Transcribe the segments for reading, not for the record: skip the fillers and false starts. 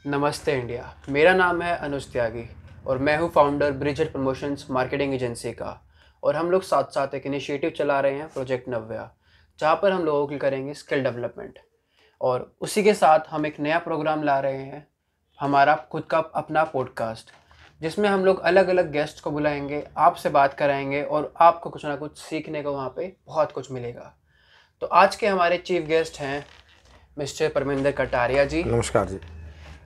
नमस्ते इंडिया। मेरा नाम है अनुज त्यागी और मैं हूँ founder Bridget promotions marketing agency का। और हम लोग साथ साथ एक इनिशिएटिव चला रहे हैं प्रोजेक्ट नव्या, जहाँ पर हम लोगों की करेंगे स्किल डेवलपमेंट। और उसी के साथ हम एक नया प्रोग्राम ला रहे हैं, हमारा खुद का अपना पॉडकास्ट, जिसमें हम लोग अलग अलग गेस्ट को बुलाएंगे, आपसे बात कराएंगे और आपको कुछ ना कुछ सीखने को वहाँ पे बहुत कुछ मिलेगा। तो आज के हमारे चीफ गेस्ट हैं मिस्टर परमिंदर कटारिया जी। नमस्कार जी।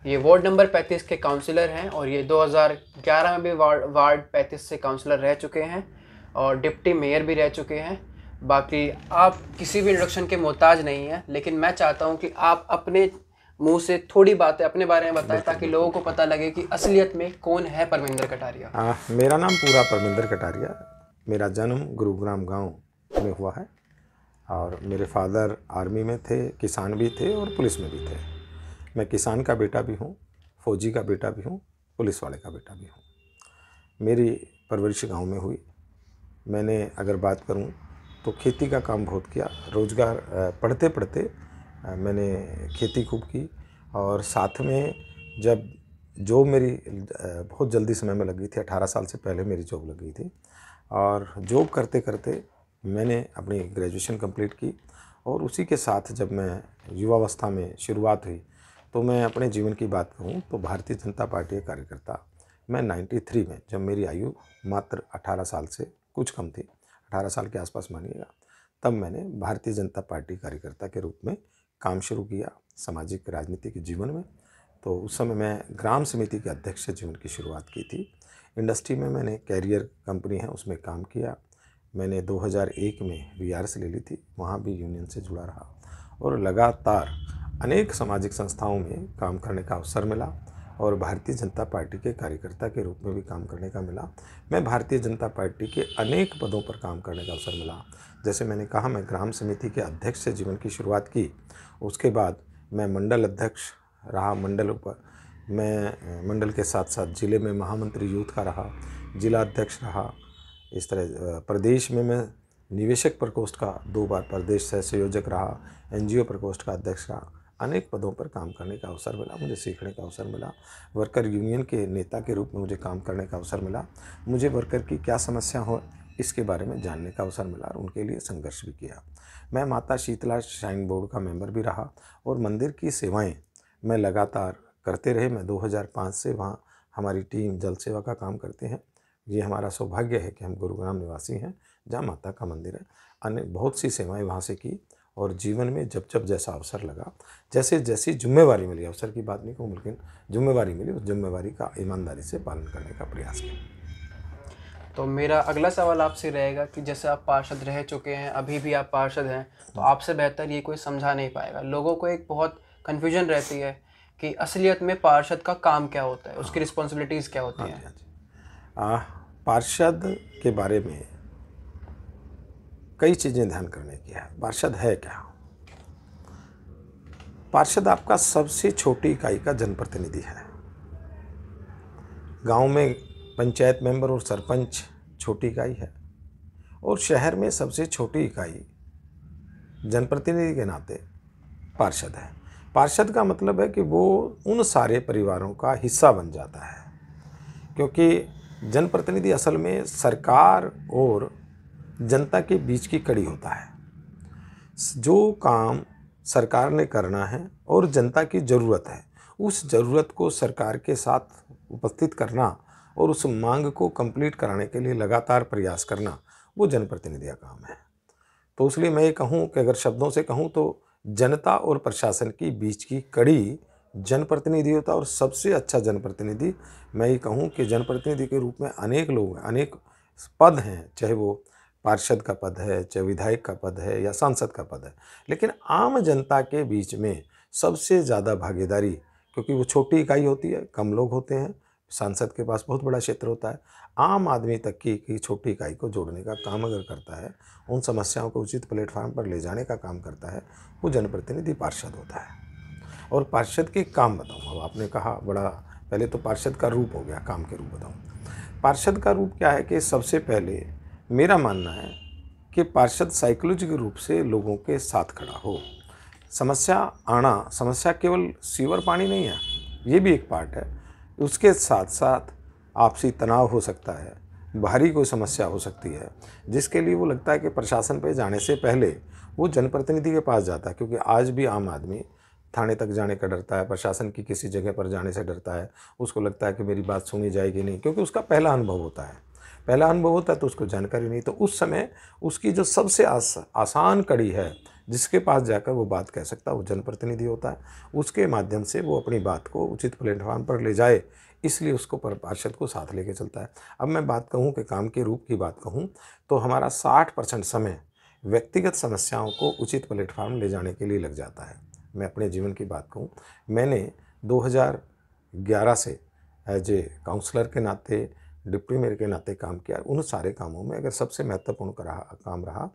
ये वार्ड नंबर 35 के काउंसलर हैं और ये 2011 में भी वार्ड 35 से काउंसलर रह चुके हैं और डिप्टी मेयर भी रह चुके हैं। बाकी आप किसी भी इंट्रोडक्शन के मोहताज नहीं हैं, लेकिन मैं चाहता हूं कि आप अपने मुंह से थोड़ी बातें अपने बारे में बताएं ताकि लोगों को पता लगे कि असलियत में कौन है परमिंदर कटारिया। मेरा नाम पूरा परमिंदर कटारिया। मेरा जन्म गुरुग्राम गांव में हुआ है और मेरे फादर आर्मी में थे, किसान भी थे और पुलिस में भी थे। मैं किसान का बेटा भी हूँ, फौजी का बेटा भी हूँ, पुलिस वाले का बेटा भी हूँ। मेरी परवरिश गांव में हुई। मैंने अगर बात करूँ तो खेती का काम बहुत किया। रोज़गार पढ़ते पढ़ते मैंने खेती खूब की और साथ में जब जॉब मेरी बहुत जल्दी समय में लगी थी, 18 साल से पहले मेरी जॉब लगी थी और जॉब करते करते मैंने अपनी ग्रेजुएशन कंप्लीट की। और उसी के साथ जब मैं युवावस्था में शुरुआत हुई तो मैं अपने जीवन की बात कहूँ तो भारतीय जनता पार्टी का कार्यकर्ता मैं 93 में, जब मेरी आयु मात्र 18 साल से कुछ कम थी, 18 साल के आसपास मानिएगा, तब मैंने भारतीय जनता पार्टी कार्यकर्ता के रूप में काम शुरू किया सामाजिक राजनीतिक जीवन में। तो उस समय मैं ग्राम समिति के अध्यक्ष से जीवन की शुरुआत की थी। इंडस्ट्री में मैंने कैरियर कंपनी है उसमें काम किया। मैंने 2001 में वीआरएस ले ली थी, वहाँ भी यूनियन से जुड़ा रहा और लगातार अनेक सामाजिक संस्थाओं में काम करने का अवसर मिला और भारतीय जनता पार्टी के कार्यकर्ता के रूप में भी काम करने का मिला। मैं भारतीय जनता पार्टी के अनेक पदों पर काम करने का अवसर मिला। जैसे मैंने कहा, मैं ग्राम समिति के अध्यक्ष से जीवन की शुरुआत की। उसके बाद मैं मंडल अध्यक्ष रहा, मंडल ऊपर मैं मंडल के साथ साथ ज़िले में महामंत्री यूथ का रहा, जिला अध्यक्ष रहा। इस तरह प्रदेश में मैं निवेशक प्रकोष्ठ का 2 बार प्रदेश सह संयोजक रहा, एनजीओ प्रकोष्ठ का अध्यक्ष रहा। अनेक पदों पर काम करने का अवसर मिला, मुझे सीखने का अवसर मिला। वर्कर यूनियन के नेता के रूप में मुझे काम करने का अवसर मिला। मुझे वर्कर की क्या समस्या हो इसके बारे में जानने का अवसर मिला और उनके लिए संघर्ष भी किया। मैं माता शीतला श्राइन बोर्ड का मेंबर भी रहा और मंदिर की सेवाएं मैं लगातार करते रहे। मैं 2005 से वहाँ हमारी टीम जल सेवा का काम करते हैं। ये हमारा सौभाग्य है कि हम गुरुग्राम निवासी हैं जहाँ माता का मंदिर है। अन्य बहुत सी सेवाएं वहाँ से की और जीवन में जब जब जैसा अवसर लगा, जैसे जैसी जिम्मेवारी मिली, अवसर की बात नहीं कहूँ लेकिन जिम्मेवारी मिली, उस जिम्मेवारी का ईमानदारी से पालन करने का प्रयास किया। तो मेरा अगला सवाल आपसे रहेगा कि जैसे आप पार्षद रह चुके हैं, अभी भी आप पार्षद हैं, तो आपसे बेहतर ये कोई समझा नहीं पाएगा। लोगों को एक बहुत कन्फ्यूजन रहती है कि असलियत में पार्षद का काम क्या होता है, उसकी रिस्पॉन्सिबिलिटीज़ क्या होती हैं। पार्षद के बारे में कई चीज़ें ध्यान करने की है। पार्षद है क्या? पार्षद आपका सबसे छोटी इकाई का जनप्रतिनिधि है। गांव में पंचायत मेंबर और सरपंच छोटी इकाई है और शहर में सबसे छोटी इकाई जनप्रतिनिधि के नाते पार्षद है। पार्षद का मतलब है कि वो उन सारे परिवारों का हिस्सा बन जाता है, क्योंकि जनप्रतिनिधि असल में सरकार और जनता के बीच की कड़ी होता है। जो काम सरकार ने करना है और जनता की ज़रूरत है, उस ज़रूरत को सरकार के साथ उपस्थित करना और उस मांग को कंप्लीट कराने के लिए लगातार प्रयास करना, वो जनप्रतिनिधि का काम है। तो इसलिए मैं ये कहूँ कि अगर शब्दों से कहूँ तो जनता और प्रशासन की बीच की कड़ी जनप्रतिनिधि होता है। और सबसे अच्छा जनप्रतिनिधि मैं ये कहूँ कि जनप्रतिनिधि के रूप में अनेक लोग हैं, अनेक पद हैं, चाहे वो पार्षद का पद है, चाहे विधायक का पद है या सांसद का पद है, लेकिन आम जनता के बीच में सबसे ज़्यादा भागीदारी, क्योंकि वो छोटी इकाई होती है, कम लोग होते हैं, सांसद के पास बहुत बड़ा क्षेत्र होता है, आम आदमी तक की छोटी इकाई को जोड़ने का काम अगर करता है, उन समस्याओं को उचित प्लेटफार्म पर ले जाने का काम करता है, वो जनप्रतिनिधि पार्षद होता है। और पार्षद के काम बताऊँ। अब आपने कहा बड़ा, पहले तो पार्षद का रूप हो गया, काम के रूप बताऊँ। पार्षद का रूप क्या है कि सबसे पहले मेरा मानना है कि पार्षद साइकोलॉजिकल रूप से लोगों के साथ खड़ा हो। समस्या केवल सीवर पानी नहीं है, ये भी एक पार्ट है। उसके साथ साथ आपसी तनाव हो सकता है, बाहरी कोई समस्या हो सकती है, जिसके लिए वो लगता है कि प्रशासन पे जाने से पहले वो जनप्रतिनिधि के पास जाता है, क्योंकि आज भी आम आदमी थाने तक जाने का डरता है, प्रशासन की किसी जगह पर जाने से डरता है। उसको लगता है कि मेरी बात सुनी जाएगी नहीं, क्योंकि उसका पहला अनुभव होता है। पहला अनुभव होता है तो उसको जानकारी नहीं, तो उस समय उसकी जो सबसे आसान कड़ी है जिसके पास जाकर वो बात कह सकता है, वो जनप्रतिनिधि होता है। उसके माध्यम से वो अपनी बात को उचित प्लेटफॉर्म पर ले जाए, इसलिए उसको पार्षद को साथ लेके चलता है। अब मैं बात कहूँ कि काम के रूप की बात कहूँ तो हमारा 60% समय व्यक्तिगत समस्याओं को उचित प्लेटफॉर्म ले जाने के लिए लग जाता है। मैं अपने जीवन की बात कहूँ, मैंने 2011 से एज ए काउंसलर के नाते, डिप्टी मेयर के नाते काम किया। उन सारे कामों में अगर सबसे महत्वपूर्ण काम रहा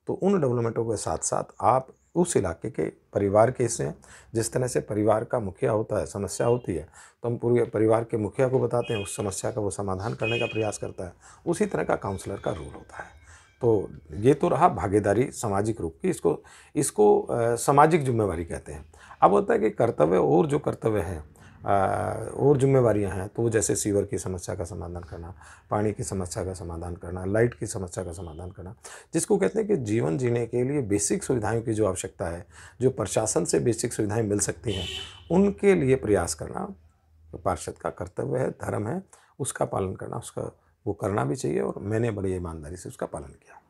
तो उन डेवलपमेंटों के साथ साथ आप उस इलाके के परिवार के हिस्से हैं। जिस तरह से परिवार का मुखिया होता है, समस्या होती है तो हम पूरे परिवार के मुखिया को बताते हैं, उस समस्या का वो समाधान करने का प्रयास करता है। उसी तरह का काउंसलर का रोल होता है। तो ये तो रहा भागीदारी सामाजिक रूप की, इसको इसको सामाजिक जिम्मेवारी कहते हैं। अब होता है कि कर्तव्य और जो कर्तव्य हैं और जिम्मेवारियां हैं, तो जैसे सीवर की समस्या का समाधान करना, पानी की समस्या का समाधान करना, लाइट की समस्या का समाधान करना, जिसको कहते हैं कि जीवन जीने के लिए बेसिक सुविधाओं की जो आवश्यकता है, जो प्रशासन से बेसिक सुविधाएं मिल सकती हैं, उनके लिए प्रयास करना पार्षद का कर्तव्य है, धर्म है। उसका पालन करना, उसका वो करना भी चाहिए, और मैंने बड़ी ईमानदारी से उसका पालन किया।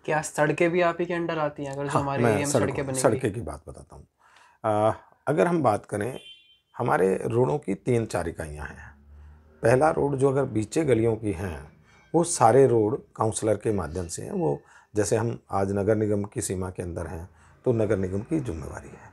क्या सड़कें भी आप ही के अंडर आती हैं, अगर जो हाँ, हमारे मैं एरिया में सड़कें बनेंगी? सड़कें की बात बताता हूँ। अगर हम बात करें, हमारे रोडों की 3-4 इकाइयाँ हैं। पहला रोड जो अगर बीचे गलियों की हैं, वो सारे रोड काउंसलर के माध्यम से हैं। वो जैसे हम आज नगर निगम की सीमा के अंदर हैं तो नगर निगम की जिम्मेवारी है।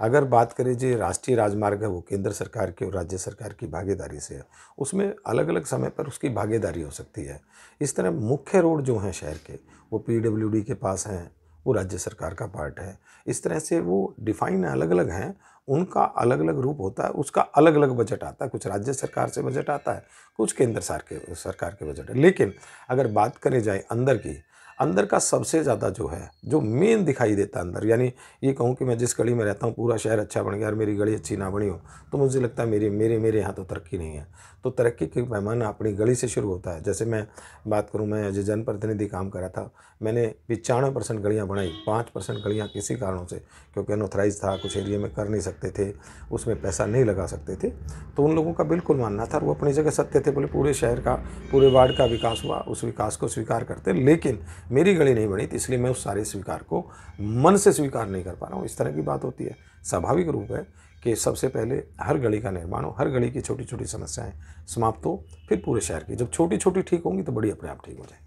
अगर बात करें जो राष्ट्रीय राजमार्ग है, वो केंद्र सरकार की और राज्य सरकार की भागीदारी से है। उसमें अलग अलग समय पर उसकी भागीदारी हो सकती है। इस तरह मुख्य रोड जो हैं शहर के, वो पीडब्ल्यूडी के पास हैं, वो राज्य सरकार का पार्ट है। इस तरह से वो डिफाइन अलग अलग हैं, उनका अलग अलग रूप होता है, उसका अलग अलग बजट आता है। कुछ राज्य सरकार से बजट आता है, कुछ केंद्र सरकार के बजट है। लेकिन अगर बात करें जाए अंदर की, अंदर का सबसे ज़्यादा जो है, जो मेन दिखाई देता है अंदर, यानी ये कहूँ कि मैं जिस गली में रहता हूँ पूरा शहर अच्छा बन गया और मेरी गली अच्छी ना बनी हो, तो मुझे लगता है मेरे मेरे मेरे यहाँ तो तरक्की नहीं है। तो तरक्की का पैमाना अपनी गली से शुरू होता है। जैसे मैं बात करूँ, मैं एज ए जनप्रतिनिधि काम करा था, मैंने 95% गलियाँ बनाई। 5% गलियाँ किसी कारणों से, क्योंकि अनऑथराइज था, कुछ एरिया में कर नहीं सकते थे, उसमें पैसा नहीं लगा सकते थे, तो उन लोगों का बिल्कुल मानना था, वो अपनी जगह सत्य थे, बोले पूरे शहर का, पूरे वार्ड का विकास हुआ, उस विकास को स्वीकार करते। लेकिन मेरी गली नहीं बनी थी, इसलिए मैं उस सारे स्वीकार को मन से स्वीकार नहीं कर पा रहा हूँ। इस तरह की बात होती है। स्वाभाविक रूप है कि सबसे पहले हर गली का निर्माण हो, हर गली की छोटी छोटी समस्याएं समाप्त हो, फिर पूरे शहर की। जब छोटी छोटी ठीक होंगी तो बड़ी अपने आप ठीक हो जाएगी।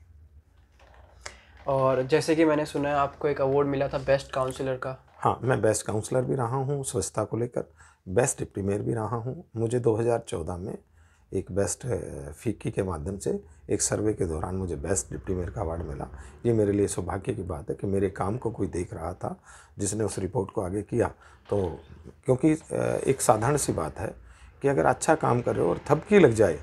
और जैसे कि मैंने सुना है आपको एक अवार्ड मिला था बेस्ट काउंसलर का। हाँ, मैं बेस्ट काउंसलर भी रहा हूँ स्वच्छता को लेकर, बेस्ट डिप्टी मेयर भी रहा हूँ। मुझे 2014 में एक बेस्ट फीकी के माध्यम से एक सर्वे के दौरान मुझे बेस्ट डिप्टी मेयर का अवार्ड मिला। ये मेरे लिए सौभाग्य की बात है कि मेरे काम को कोई देख रहा था, जिसने उस रिपोर्ट को आगे किया। तो क्योंकि एक साधारण सी बात है कि अगर अच्छा काम कर रहे हो और थपकी लग जाए,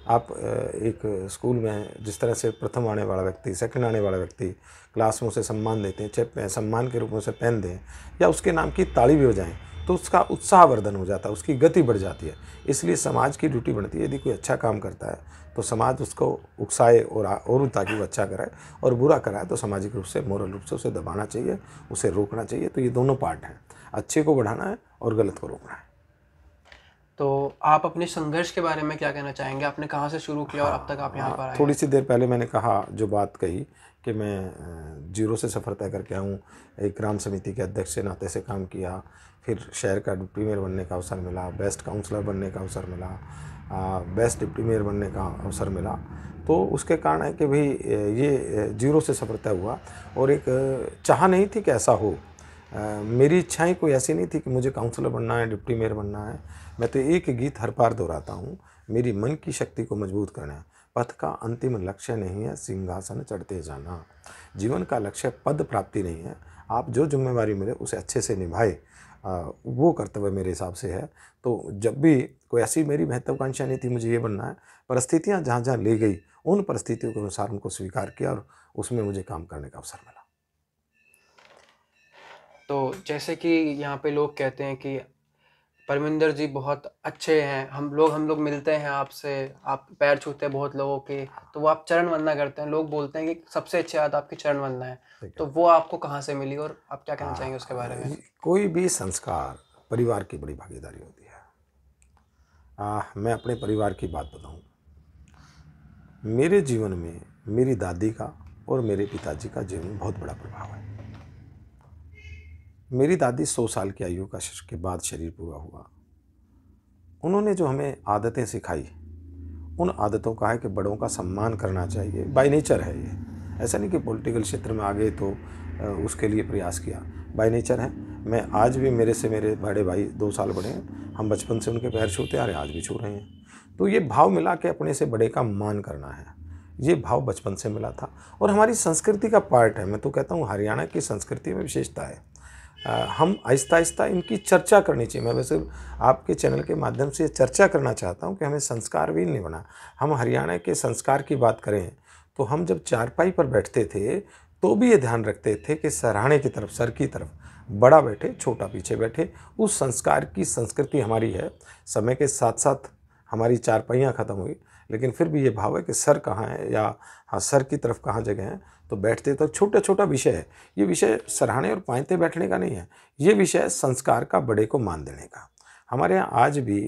आप एक स्कूल में जिस तरह से प्रथम आने वाला व्यक्ति, सेकंड आने वाला व्यक्ति क्लास में उसे सम्मान देते हैं, चाहे सम्मान के रूप में उसे पेन दें या उसके नाम की ताली भी बजाएं, तो उसका उत्साहवर्धन हो जाता है, उसकी गति बढ़ जाती है। इसलिए समाज की ड्यूटी बनती है, यदि कोई अच्छा काम करता है तो समाज उसको उकसाए और ताकि वो अच्छा कराए, और बुरा कराए तो सामाजिक रूप से, मोरल रूप से उसे दबाना चाहिए, उसे रोकना चाहिए। तो ये दोनों पार्ट हैं, अच्छे को बढ़ाना है और गलत को रोकना है। तो आप अपने संघर्ष के बारे में क्या कहना चाहेंगे? आपने कहाँ से शुरू किया और अब तक आप यहाँ पर आए हैं? थोड़ी सी देर पहले मैंने कहा, जो बात कही कि मैं जीरो से सफ़र तय करके आऊँ, एक ग्राम समिति के अध्यक्ष के नाते से काम किया, फिर शहर का डिप्टी मेयर बनने का अवसर मिला, बेस्ट काउंसलर बनने का अवसर मिला, बेस्ट डिप्टी मेयर बनने का अवसर मिला। तो उसके कारण है कि भाई ये जीरो से सफ़र तय हुआ, और एक चाह नहीं थी कि ऐसा हो। मेरी इच्छाएं कोई ऐसी नहीं थी कि मुझे काउंसलर बनना है, डिप्टी मेयर बनना है। मैं तो एक गीत हर बार दोहराता हूँ, मेरी मन की शक्ति को मजबूत करना है। पथ का अंतिम लक्ष्य नहीं है सिंहासन चढ़ते जाना। जीवन का लक्ष्य पद प्राप्ति नहीं है, आप जो जिम्मेवारी मिले उसे अच्छे से निभाए, वो कर्तव्य मेरे हिसाब से है। तो जब भी कोई ऐसी मेरी महत्वाकांक्षा नहीं थी मुझे ये बनना है, परिस्थितियाँ जहाँ जहाँ ले गई उन परिस्थितियों के अनुसार उनको स्वीकार किया और उसमें मुझे काम करने का अवसर मिला। तो जैसे कि यहाँ पे लोग कहते हैं कि परमिंदर जी बहुत अच्छे हैं, हम लोग मिलते हैं आपसे, आप पैर छूते हैं बहुत लोगों के, तो वो आप चरण वंदना करते हैं। लोग बोलते हैं कि सबसे अच्छी आदत आपकी चरण वंदना है, ठीक तो है। वो आपको कहाँ से मिली और आप क्या कहना चाहेंगे उसके बारे में? कोई भी संस्कार परिवार की बड़ी भागीदारी होती है। मैं अपने परिवार की बात बताऊं, मेरे जीवन में मेरी दादी का और मेरे पिताजी का जीवन में बहुत बड़ा प्रभाव है। मेरी दादी 100 साल की आयु का के बाद शरीर पूरा हुआ। उन्होंने जो हमें आदतें सिखाई, उन आदतों का है कि बड़ों का सम्मान करना चाहिए, बाय नेचर है ये। ऐसा नहीं कि पॉलिटिकल क्षेत्र में आ गए तो उसके लिए प्रयास किया, बाय नेचर है। मैं आज भी, मेरे बड़े भाई 2 साल बड़े हैं, हम बचपन से उनके पैर छूते आ रहे हैं, आज भी छू रहे हैं। तो ये भाव मिला कि अपने से बड़े का मान करना है, ये भाव बचपन से मिला था और हमारी संस्कृति का पार्ट है। मैं तो कहता हूँ हरियाणा की संस्कृति में विशेषता है। हम आहिस्ता आहिस्ता इनकी चर्चा करनी चाहिए। मैं वैसे आपके चैनल के माध्यम से चर्चा करना चाहता हूँ कि हमें संस्कारहीन नहीं बना। हम हरियाणा के संस्कार की बात करें तो हम जब चारपाई पर बैठते थे तो भी ये ध्यान रखते थे कि सराहने की तरफ, सर की तरफ बड़ा बैठे, छोटा पीछे बैठे। उस संस्कार की संस्कृति हमारी है। समय के साथ साथ हमारी चारपाइयाँ ख़त्म हुई, लेकिन फिर भी ये भाव है कि सर कहाँ है, या हाँ सर की तरफ कहाँ जगह है। तो बैठते तो छोटा छोटा विषय है। ये विषय सराहने और पायते बैठने का नहीं है, ये विषय है संस्कार का, बड़े को मान देने का। हमारे यहाँ आज भी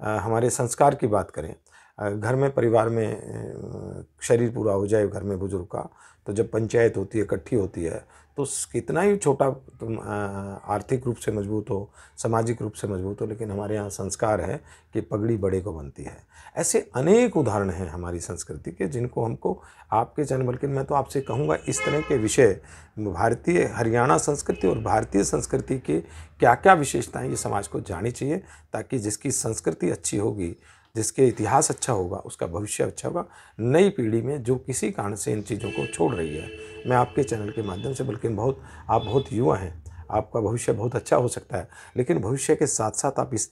हमारे संस्कार की बात करें, घर में, परिवार में शरीर पूरा हो जाए घर में बुजुर्ग का, तो जब पंचायत होती है, इकट्ठी होती है, तो कितना ही छोटा तुम आर्थिक रूप से मजबूत हो, सामाजिक रूप से मजबूत हो, लेकिन हमारे यहाँ संस्कार है कि पगड़ी बड़े को बनती है। ऐसे अनेक उदाहरण हैं हमारी संस्कृति के, जिनको हमको आपके चैनल, बल्कि मैं तो आपसे कहूँगा इस तरह के विषय, भारतीय हरियाणा संस्कृति और भारतीय संस्कृति के क्या क्या विशेषताएं ये समाज को जानी चाहिए, ताकि जिसकी संस्कृति अच्छी होगी, जिसके इतिहास अच्छा होगा, उसका भविष्य अच्छा होगा। नई पीढ़ी में जो किसी कारण से इन चीज़ों को छोड़ रही है, मैं आपके चैनल के माध्यम से, बल्कि आप बहुत युवा हैं, आपका भविष्य बहुत अच्छा हो सकता है, लेकिन भविष्य के साथ साथ आप इस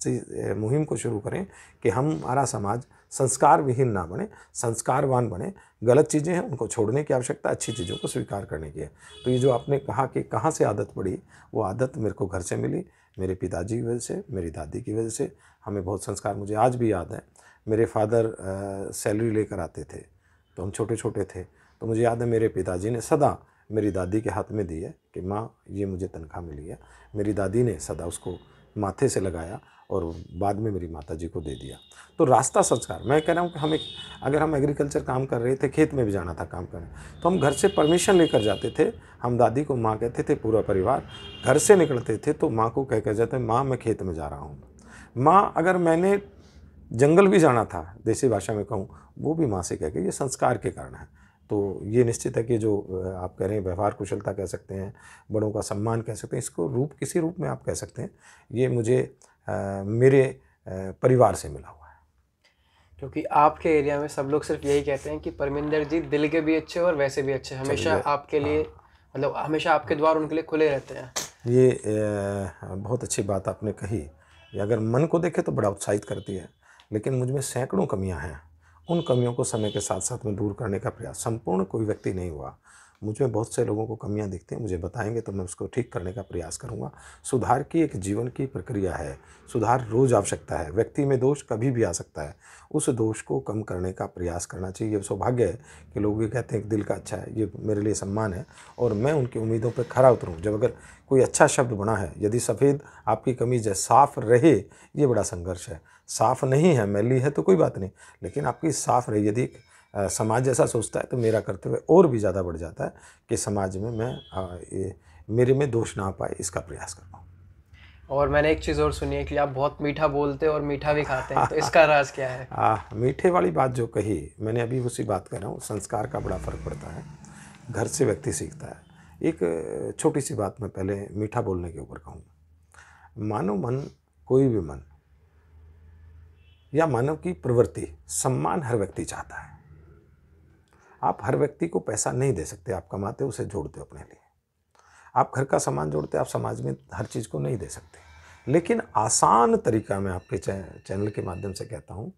मुहिम को शुरू करें कि हमारा समाज संस्कार विहीन ना बने, संस्कारवान बने। गलत चीज़ें हैं उनको छोड़ने की आवश्यकता, अच्छी चीज़ों को स्वीकार करने की है। तो ये जो आपने कहा कि कहाँ से आदत पड़ी, वो आदत मेरे को घर से मिली, मेरे पिताजी की वजह से, मेरी दादी की वजह से। हमें बहुत संस्कार, मुझे आज भी याद है, मेरे फादर सैलरी लेकर आते थे, तो हम छोटे छोटे थे, तो मुझे याद है मेरे पिताजी ने सदा मेरी दादी के हाथ में दी है कि माँ ये मुझे तनख्वाह मिली है। मेरी दादी ने सदा उसको माथे से लगाया और बाद में मेरी माताजी को दे दिया। तो रास्ता संस्कार, मैं कह रहा हूँ कि अगर हम एग्रीकल्चर काम कर रहे थे, खेत में भी जाना था काम करने, तो हम घर से परमिशन लेकर जाते थे। हम दादी को माँ कहते थे, पूरा परिवार घर से निकलते थे तो माँ को कह कर जाते, माँ मैं खेत में जा रहा हूँ। माँ, अगर मैंने जंगल भी जाना था, देसी भाषा में कहूँ, वो भी माँ से कह के, ये संस्कार के कारण है। तो ये निश्चित है कि जो आप कह रहे हैं व्यवहार कुशलता कह सकते हैं, बड़ों का सम्मान कह सकते हैं, इसको किसी रूप में आप कह सकते हैं, ये मुझे मेरे परिवार से मिला हुआ है। क्योंकि आपके एरिया में सब लोग सिर्फ यही कहते हैं कि परमिंदर जी दिल के भी अच्छे और वैसे भी अच्छे, हमेशा आपके लिए, मतलब हमेशा आपके द्वार उनके लिए खुले रहते हैं। ये बहुत अच्छी बात आपने कही। अगर मन को देखे तो बड़ा उत्साहित करती है, लेकिन मुझ में सैकड़ों कमियां हैं। उन कमियों को समय के साथ साथ में दूर करने का प्रयास, संपूर्ण कोई व्यक्ति नहीं हुआ, मुझ में बहुत से लोगों को कमियां दिखती हैं, मुझे बताएंगे तो मैं उसको ठीक करने का प्रयास करूंगा। सुधार की एक जीवन की प्रक्रिया है, सुधार रोज़ आवश्यकता है। व्यक्ति में दोष कभी भी आ सकता है, उस दोष को कम करने का प्रयास करना चाहिए। ये सौभाग्य है कि लोग ये कहते हैं कि दिल का अच्छा है, ये मेरे लिए सम्मान है और मैं उनकी उम्मीदों पर खरा उतरूँ। जब अगर कोई अच्छा शब्द बना है, यदि सफ़ेद आपकी कमीज़ है, साफ़ रहे, ये बड़ा संघर्ष है। साफ़ नहीं है, मैली है तो कोई बात नहीं, लेकिन आपकी साफ़ रहे। यदि समाज ऐसा सोचता है तो मेरा कर्तव्य और भी ज़्यादा बढ़ जाता है कि समाज में मैं मेरे में दोष ना पाए, इसका प्रयास कर पाऊँ। और मैंने एक चीज़ और सुनी है कि आप बहुत मीठा बोलते हैं और मीठा भी खाते हैं, तो इसका राज क्या है? मीठे वाली बात जो कही, मैंने अभी उसी बात कर रहा हूँ। संस्कार का बड़ा फ़र्क पड़ता है, घर से व्यक्ति सीखता है। एक छोटी सी बात मैं पहले मीठा बोलने के ऊपर कहूँ। मानव मन, कोई भी मन या मानव की प्रवृत्ति, सम्मान हर व्यक्ति चाहता है। आप हर व्यक्ति को पैसा नहीं दे सकते, आप कमाते हो, उसे जोड़ते हो अपने लिए। आप घर का सामान जोड़ते, आप समाज में हर चीज़ को नहीं दे सकते। लेकिन आसान तरीका मैं आपके चैनल के माध्यम से कहता हूँ,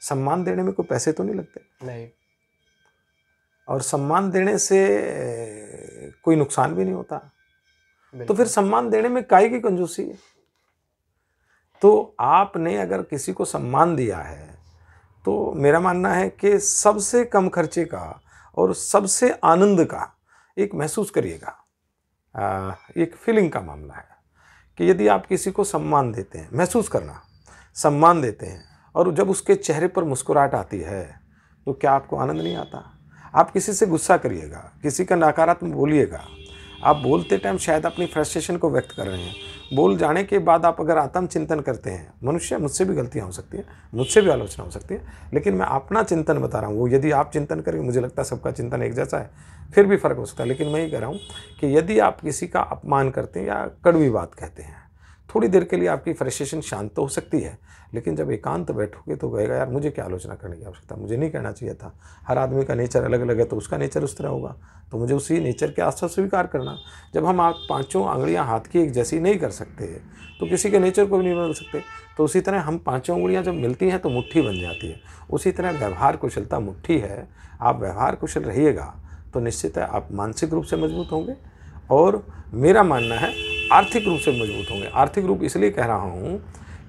सम्मान देने में कोई पैसे तो नहीं लगते, नहीं, और सम्मान देने से कोई नुकसान भी नहीं होता। तो फिर सम्मान देने में काहे की कंजूसी है? तो आपने अगर किसी को सम्मान दिया है तो मेरा मानना है कि सबसे कम खर्चे का और सबसे आनंद का एक महसूस करिएगा। एक फीलिंग का मामला है कि यदि आप किसी को सम्मान देते हैं, महसूस करना, सम्मान देते हैं और जब उसके चेहरे पर मुस्कुराहट आती है तो क्या आपको आनंद नहीं आता? आप किसी से गुस्सा करिएगा, किसी का नकारात्मक बोलिएगा, आप बोलते टाइम शायद अपनी फ्रस्ट्रेशन को व्यक्त कर रहे हैं, बोल जाने के बाद आप अगर आत्मचिंतन करते हैं, मनुष्य मुझसे भी गलतियां हो सकती हैं, मुझसे भी आलोचना हो सकती है, लेकिन मैं अपना चिंतन बता रहा हूँ। वो यदि आप चिंतन करेंगे, मुझे लगता है सबका चिंतन एक जैसा है, फिर भी फर्क हो सकता है, लेकिन मैं ये कह रहा हूँ कि यदि आप किसी का अपमान करते हैं या कड़वी बात कहते हैं, थोड़ी देर के लिए आपकी फ्रस्ट्रेशन शांत तो हो सकती है, लेकिन जब एकांत बैठोगे तो कहेगा यार मुझे क्या आलोचना करने की आवश्यकता, मुझे नहीं कहना चाहिए था। हर आदमी का नेचर अलग अलग है, तो उसका नेचर उस तरह होगा, तो मुझे उसी नेचर के आसपास स्वीकार करना। जब हम आप पाँचों आंगुलियां हाथ की एक जैसी नहीं कर सकते तो किसी के नेचर को भी नहीं बदल सकते। तो उसी तरह हम पाँचों उंगलियां जब मिलती हैं तो मुट्ठी बन जाती है। उसी तरह व्यवहार कुशलता मुट्ठी है। आप व्यवहार कुशल रहिएगा तो निश्चित है आप मानसिक रूप से मजबूत होंगे, और मेरा मानना है आर्थिक रूप से मजबूत होंगे। आर्थिक रूप इसलिए कह रहा हूँ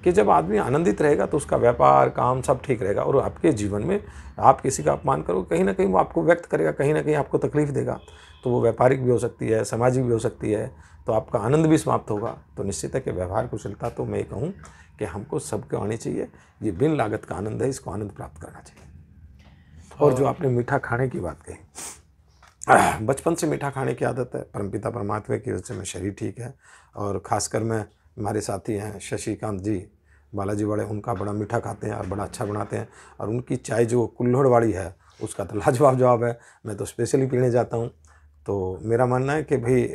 कि जब आदमी आनंदित रहेगा तो उसका व्यापार काम सब ठीक रहेगा, और आपके जीवन में आप किसी का अपमान करो, कहीं ना कहीं वो आपको व्यक्त करेगा, कहीं ना कहीं आपको तकलीफ देगा, तो वो व्यापारिक भी हो सकती है, सामाजिक भी हो सकती है, तो आपका आनंद भी समाप्त होगा। तो निश्चित है कि व्यवहार कुशलता तो मैं कहूँ कि हमको सबको आनी चाहिए। ये बिन लागत का आनंद है, इसको आनंद प्राप्त करना चाहिए। और जो आपने मीठा खाने की बात कही, बचपन से मीठा खाने की आदत है, परमपिता परमात्मा की वजह से मैं शरीर ठीक है। और ख़ासकर मैं, हमारे साथी हैं शशिकांत जी बालाजी वाले, उनका बड़ा मीठा खाते हैं और बड़ा अच्छा बनाते हैं, और उनकी चाय जो कुल्हड़ वाली है उसका तो लाजवाब जवाब है। मैं तो स्पेशली पीने जाता हूँ। तो मेरा मानना है कि भाई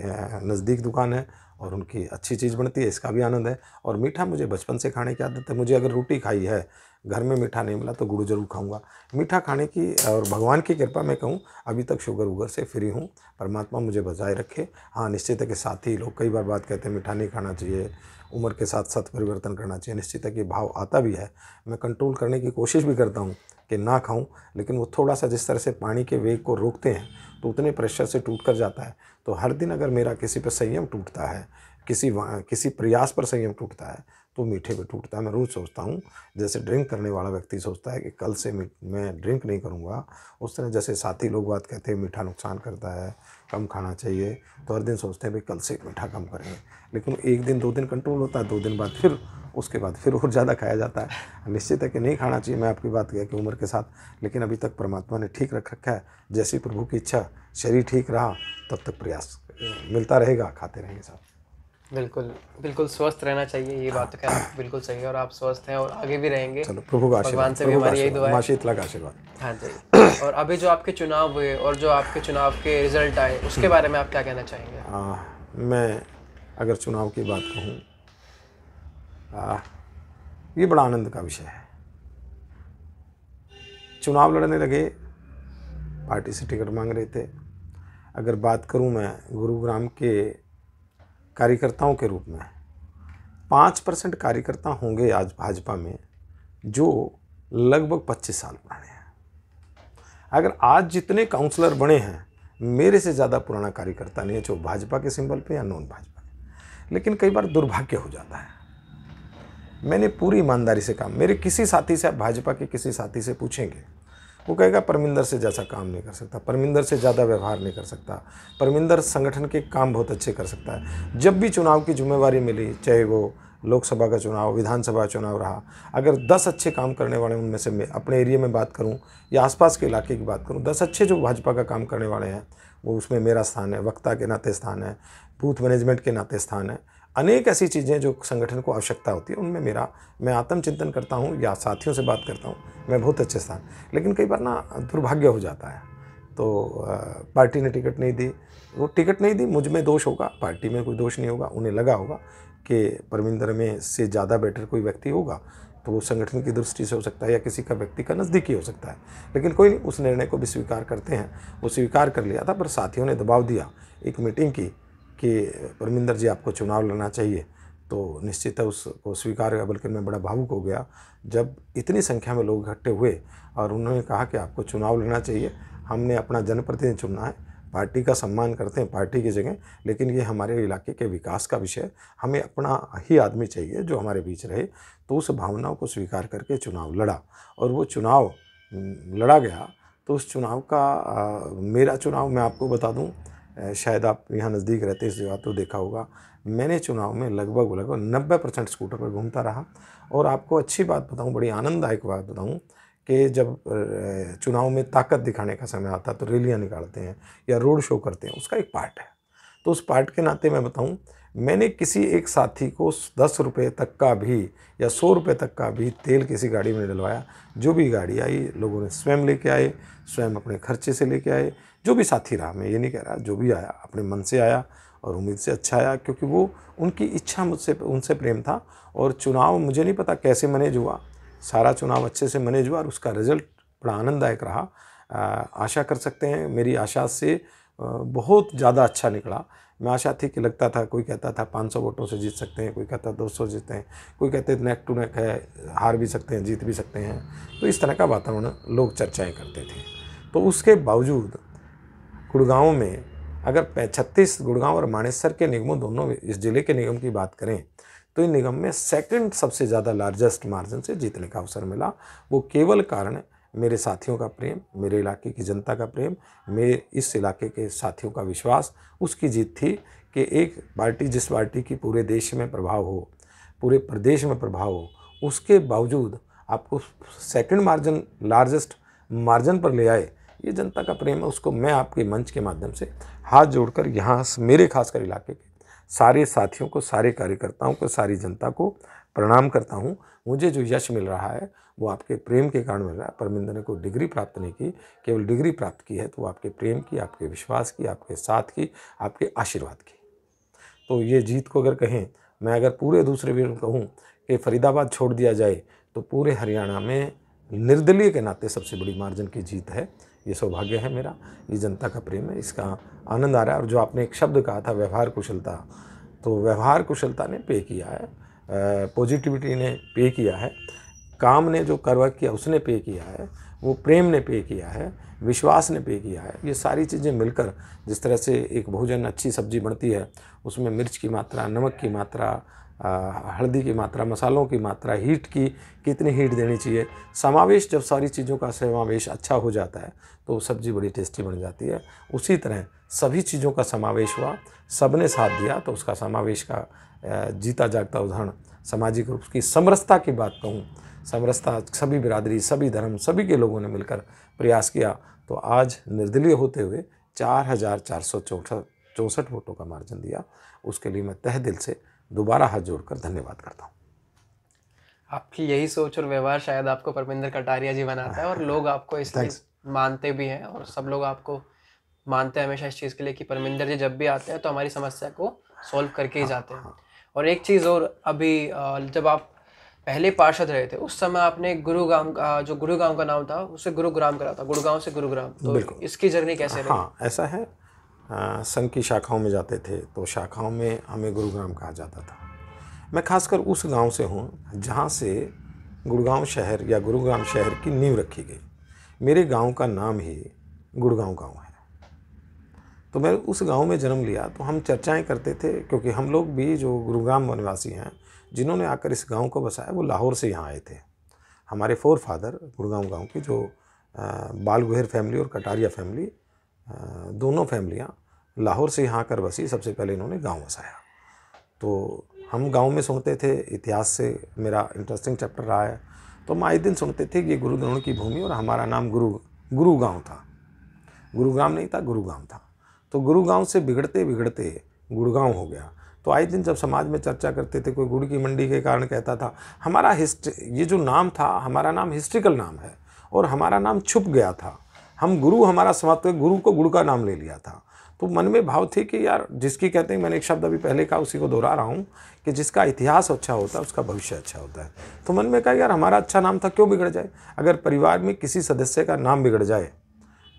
नज़दीक दुकान है और उनकी अच्छी चीज़ बनती है, इसका भी आनंद है। और मीठा मुझे बचपन से खाने की आदत है। मुझे अगर रोटी खाई है, घर में मीठा नहीं मिला तो गुड़ जरूर खाऊंगा। मीठा खाने की, और भगवान की कृपा मैं कहूँ अभी तक शुगर वुगर से फ्री हूँ, परमात्मा मुझे बचाए रखे। हाँ, निश्चित है कि साथी लोग कई बार बात कहते हैं मीठा नहीं खाना चाहिए, उम्र के साथ साथ परिवर्तन करना चाहिए। निश्चित है कि भाव आता भी है, मैं कंट्रोल करने की कोशिश भी करता हूँ कि ना खाऊं, लेकिन वो थोड़ा सा जिस तरह से पानी के वेग को रोकते हैं तो उतने प्रेशर से टूट कर जाता है। तो हर दिन अगर मेरा किसी पर संयम टूटता है, किसी प्रयास पर संयम टूटता है, तो मीठे पे टूटता है। मैं रोज़ सोचता हूँ, जैसे ड्रिंक करने वाला व्यक्ति सोचता है कि कल से मैं ड्रिंक नहीं करूँगा, उस तरह जैसे साथी लोग बात कहते हैं मीठा नुकसान करता है, कम खाना चाहिए, तो हर दिन सोचते हैं भाई कल से मीठा कम करेंगे। लेकिन एक दिन 2 दिन कंट्रोल होता है, 2 दिन बाद फिर उसके बाद फिर और ज़्यादा खाया जाता है। निश्चित है कि नहीं खाना चाहिए, मैं आपकी बात कह कि उम्र के साथ, लेकिन अभी तक परमात्मा ने ठीक रख रखा है। जैसी प्रभु की इच्छा, शरीर ठीक रहा तब तक प्रयास मिलता रहेगा, खाते रहेंगे साहब। बिल्कुल बिल्कुल स्वस्थ रहना चाहिए, ये बात तो कहना बिल्कुल सही है, और आप स्वस्थ हैं और आगे भी रहेंगे। चलो, प्रभु का आशीर्वाद, भगवान से भी हमारी यही दुआ है, माँ शीतला का आशीर्वाद। हाँ जी। और अभी जो आपके चुनाव हुए और जो आपके चुनाव के रिजल्ट आए, उसके बारे में आप क्या कहना चाहेंगे? मैं अगर चुनाव की बात कहूँ, ये बड़ा आनंद का विषय है। चुनाव लड़ने लगे, पार्टी से टिकट मांग रहे थे। अगर बात करूं मैं गुरुग्राम के कार्यकर्ताओं के रूप में, 5% कार्यकर्ता होंगे आज भाजपा में जो लगभग 25 साल पुराने हैं। अगर आज जितने काउंसलर बने हैं, मेरे से ज़्यादा पुराना कार्यकर्ता नहीं है, जो भाजपा के सिंबल पे या नॉन भाजपा के। लेकिन कई बार दुर्भाग्य हो जाता है। मैंने पूरी ईमानदारी से काम, मेरे किसी साथी से, आप भाजपा के किसी साथी से पूछेंगे, वो कहेगा परमिंदर से जैसा काम नहीं कर सकता, परमिंदर से ज़्यादा व्यवहार नहीं कर सकता, परमिंदर संगठन के काम बहुत अच्छे कर सकता है। जब भी चुनाव की जिम्मेवारी मिली, चाहे वो लोकसभा का चुनाव, विधानसभा चुनाव रहा, अगर 10 अच्छे काम करने वाले, उनमें से मैं अपने एरिया में बात करूं या आसपास के इलाके की बात करूं, 10 अच्छे जो भाजपा का काम करने वाले हैं, वो उसमें मेरा स्थान है, वक्ता के नाते स्थान है, बूथ मैनेजमेंट के नाते स्थान है। अनेक ऐसी चीज़ें जो संगठन को आवश्यकता होती है, उनमें मैं आत्मचिंतन करता हूँ या साथियों से बात करता हूँ, मैं बहुत अच्छे स्थान। लेकिन कई बार ना दुर्भाग्य हो जाता है, तो पार्टी ने टिकट नहीं दी, वो टिकट नहीं दी, मुझ में दोष होगा, पार्टी में कोई दोष नहीं होगा। उन्हें लगा होगा कि परमिंदर में से ज़्यादा बेटर कोई व्यक्ति होगा, तो वो संगठन की दृष्टि से हो सकता है या किसी का व्यक्ति का नज़दीकी हो सकता है। लेकिन कोई नहीं, उस निर्णय को भी स्वीकार करते हैं, वो स्वीकार कर लिया था। पर साथियों ने दबाव दिया, एक मीटिंग की कि परमिंदर जी आपको चुनाव लड़ना चाहिए, तो निश्चित है उसको स्वीकार किया। बल्कि मैं बड़ा भावुक हो गया जब इतनी संख्या में लोग इकट्ठे हुए और उन्होंने कहा कि आपको चुनाव लड़ना चाहिए, हमने अपना जनप्रतिनिधि चुनना है, पार्टी का सम्मान करते हैं पार्टी की जगह, लेकिन ये हमारे इलाके के विकास का विषय है। हमें अपना ही आदमी चाहिए जो हमारे बीच रहे। तो उस भावनाओं को स्वीकार करके चुनाव लड़ा और वो चुनाव लड़ा गया। तो उस चुनाव का मेरा चुनाव मैं आपको बता दूं, शायद आप यहाँ नज़दीक रहते इस जगह तो देखा होगा, मैंने चुनाव में लगभग 90% स्कूटर पर घूमता रहा। और आपको अच्छी बात बताऊं, बड़ी आनंददायक बात बताऊं कि जब चुनाव में ताकत दिखाने का समय आता तो रैलियां निकालते हैं या रोड शो करते हैं, उसका एक पार्ट है। तो उस पार्ट के नाते मैं बताऊं, मैंने किसी एक साथी को 10 रुपये तक का भी या 100 रुपये तक का भी तेल किसी गाड़ी में डलवाया। जो भी गाड़ी आई लोगों ने स्वयं लेके आए, स्वयं अपने खर्चे से लेके आए। जो भी साथी रहा, मैं ये नहीं कह रहा, जो भी आया अपने मन से आया और उम्मीद से अच्छा आया, क्योंकि वो उनकी इच्छा मुझसे उनसे प्रेम था। और चुनाव मुझे नहीं पता कैसे मैनेज हुआ, सारा चुनाव अच्छे से मैनेज हुआ और उसका रिजल्ट बड़ा आनंददायक रहा। आशा कर सकते हैं मेरी आशा से बहुत ज़्यादा अच्छा निकला। मैं आशा थी कि लगता था, कोई कहता था 500 वोटों से जीत सकते हैं, कोई कहता 200 जीतते हैं, कोई कहते नेक टू नेक है, हार भी सकते हैं, जीत भी सकते हैं। तो इस तरह का वातावरण लोग चर्चाएं करते थे। तो उसके बावजूद गुड़गांव में अगर 36 गुड़गांव और मानेसर के निगमों, दोनों इस ज़िले के निगम की बात करें तो इन निगम में सेकंड सबसे ज़्यादा लार्जेस्ट मार्जिन से जीतने का अवसर मिला। वो केवल कारण मेरे साथियों का प्रेम, मेरे इलाके की जनता का प्रेम, मेरे इस इलाके के साथियों का विश्वास, उसकी जीत थी कि एक पार्टी, जिस पार्टी की पूरे देश में प्रभाव हो, पूरे प्रदेश में प्रभाव हो, उसके बावजूद आपको सेकंड मार्जिन, लार्जेस्ट मार्जिन पर ले आए, ये जनता का प्रेम है। उसको मैं आपके मंच के माध्यम से हाथ जोड़कर यहाँ मेरे खासकर इलाके के सारे साथियों को, सारे कार्यकर्ताओं को, सारी जनता को प्रणाम करता हूँ। मुझे जो यश मिल रहा है वो आपके प्रेम के कारण मिल रहा है। परमिंदर ने कोई डिग्री प्राप्त नहीं की, केवल डिग्री प्राप्त की है तो वो आपके प्रेम की, आपके विश्वास की, आपके साथ की, आपके आशीर्वाद की। तो ये जीत को अगर कहें, मैं अगर पूरे दूसरे वीर कहूँ कि फरीदाबाद छोड़ दिया जाए तो पूरे हरियाणा में निर्दलीय के नाते सबसे बड़ी मार्जिन की जीत है। ये सौभाग्य है मेरा, ये जनता का प्रेम है, इसका आनंद आ रहा है। और जो आपने एक शब्द कहा था व्यवहार कुशलता, तो व्यवहार कुशलता ने पे किया है, पॉजिटिविटी ने पे किया है, काम ने जो करवा किया उसने पे किया है, वो प्रेम ने पे किया है, विश्वास ने पे किया है। ये सारी चीज़ें मिलकर जिस तरह से एक भोजन, अच्छी सब्जी बनती है, उसमें मिर्च की मात्रा, नमक की मात्रा, हल्दी की मात्रा, मसालों की मात्रा, हीट की कितनी हीट देनी चाहिए, समावेश, जब सारी चीज़ों का समावेश अच्छा हो जाता है तो सब्ज़ी बड़ी टेस्टी बन जाती है। उसी तरह सभी चीज़ों का समावेश हुआ, सब ने साथ दिया तो उसका समावेश का जीता जागता उदाहरण सामाजिक रूप की समरसता की बात कहूँ, समरसता, सभी बिरादरी, सभी धर्म, सभी के लोगों ने मिलकर प्रयास किया तो आज निर्दलीय होते हुए 4,464 वोटों का मार्जिन दिया। उसके लिए मैं तहे दिल से दोबारा हाथ जोड़कर धन्यवाद करता हूँ। आपकी यही सोच और व्यवहार शायद आपको परमिंदर कटारिया जी बनाता है और लोग आपको इसलिए मानते भी हैं और सब लोग आपको मानते हैं हमेशा इस चीज़ के लिए कि परमिंदर जी जब भी आते हैं तो हमारी समस्या को सॉल्व करके ही जाते हैं। और एक चीज़ और, अभी जब आप पहले पार्षद रहे थे उस समय आपने गुरुग्राम का, जो गुरुग्राम का नाम था उसे गुरुग्राम करा था, गुड़गांव से गुरुग्राम, तो इसकी जर्नी कैसे रही? हाँ, ऐसा है, संघ की शाखाओं में जाते थे तो शाखाओं में हमें गुरुग्राम कहा जाता था। मैं खासकर उस गांव से हूँ जहाँ से गुड़गांव शहर या गुरुग्राम शहर की नींव रखी गई। मेरे गांव का नाम ही गुड़गांव गांव है। तो मैं उस गांव में जन्म लिया तो हम चर्चाएं करते थे, क्योंकि हम लोग भी जो गुरुग्राम निवासी हैं जिन्होंने आकर इस गांव को बसाया वो लाहौर से यहाँ आए थे। हमारे फोर फादर गुड़गांव गांव की, जो बाल गुहेर फैमिली और कटारिया फैमिली, दोनों फैमिलियाँ लाहौर से यहाँ आकर बसी। सबसे पहले इन्होंने गांव बसाया। तो हम गांव में सुनते थे, इतिहास से मेरा इंटरेस्टिंग चैप्टर रहा है, तो हम आए दिन सुनते थे कि ये गुरु द्रोण की भूमि और हमारा नाम गुरुगांव था। गुरुग्राम नहीं था, गुरुगांव था। तो गुरुगांव से बिगड़ते बिगड़ते गुड़गांव हो गया। तो आए दिन जब समाज में चर्चा करते थे, कोई गुड़ की मंडी के कारण कहता था हमारा ये जो नाम था, हमारा नाम हिस्ट्रिकल नाम है और हमारा नाम छुप गया था। हम गुरु, हमारा समाप्त, गुरु को गुड़ का नाम ले लिया था। तो मन में भाव थे कि यार, जिसकी कहते हैं, मैंने एक शब्द अभी पहले कहा उसी को दोहरा रहा हूँ, कि जिसका इतिहास अच्छा होता है उसका भविष्य अच्छा होता है। तो मन में कहा यार, हमारा अच्छा नाम था, क्यों बिगड़ जाए। अगर परिवार में किसी सदस्य का नाम बिगड़ जाए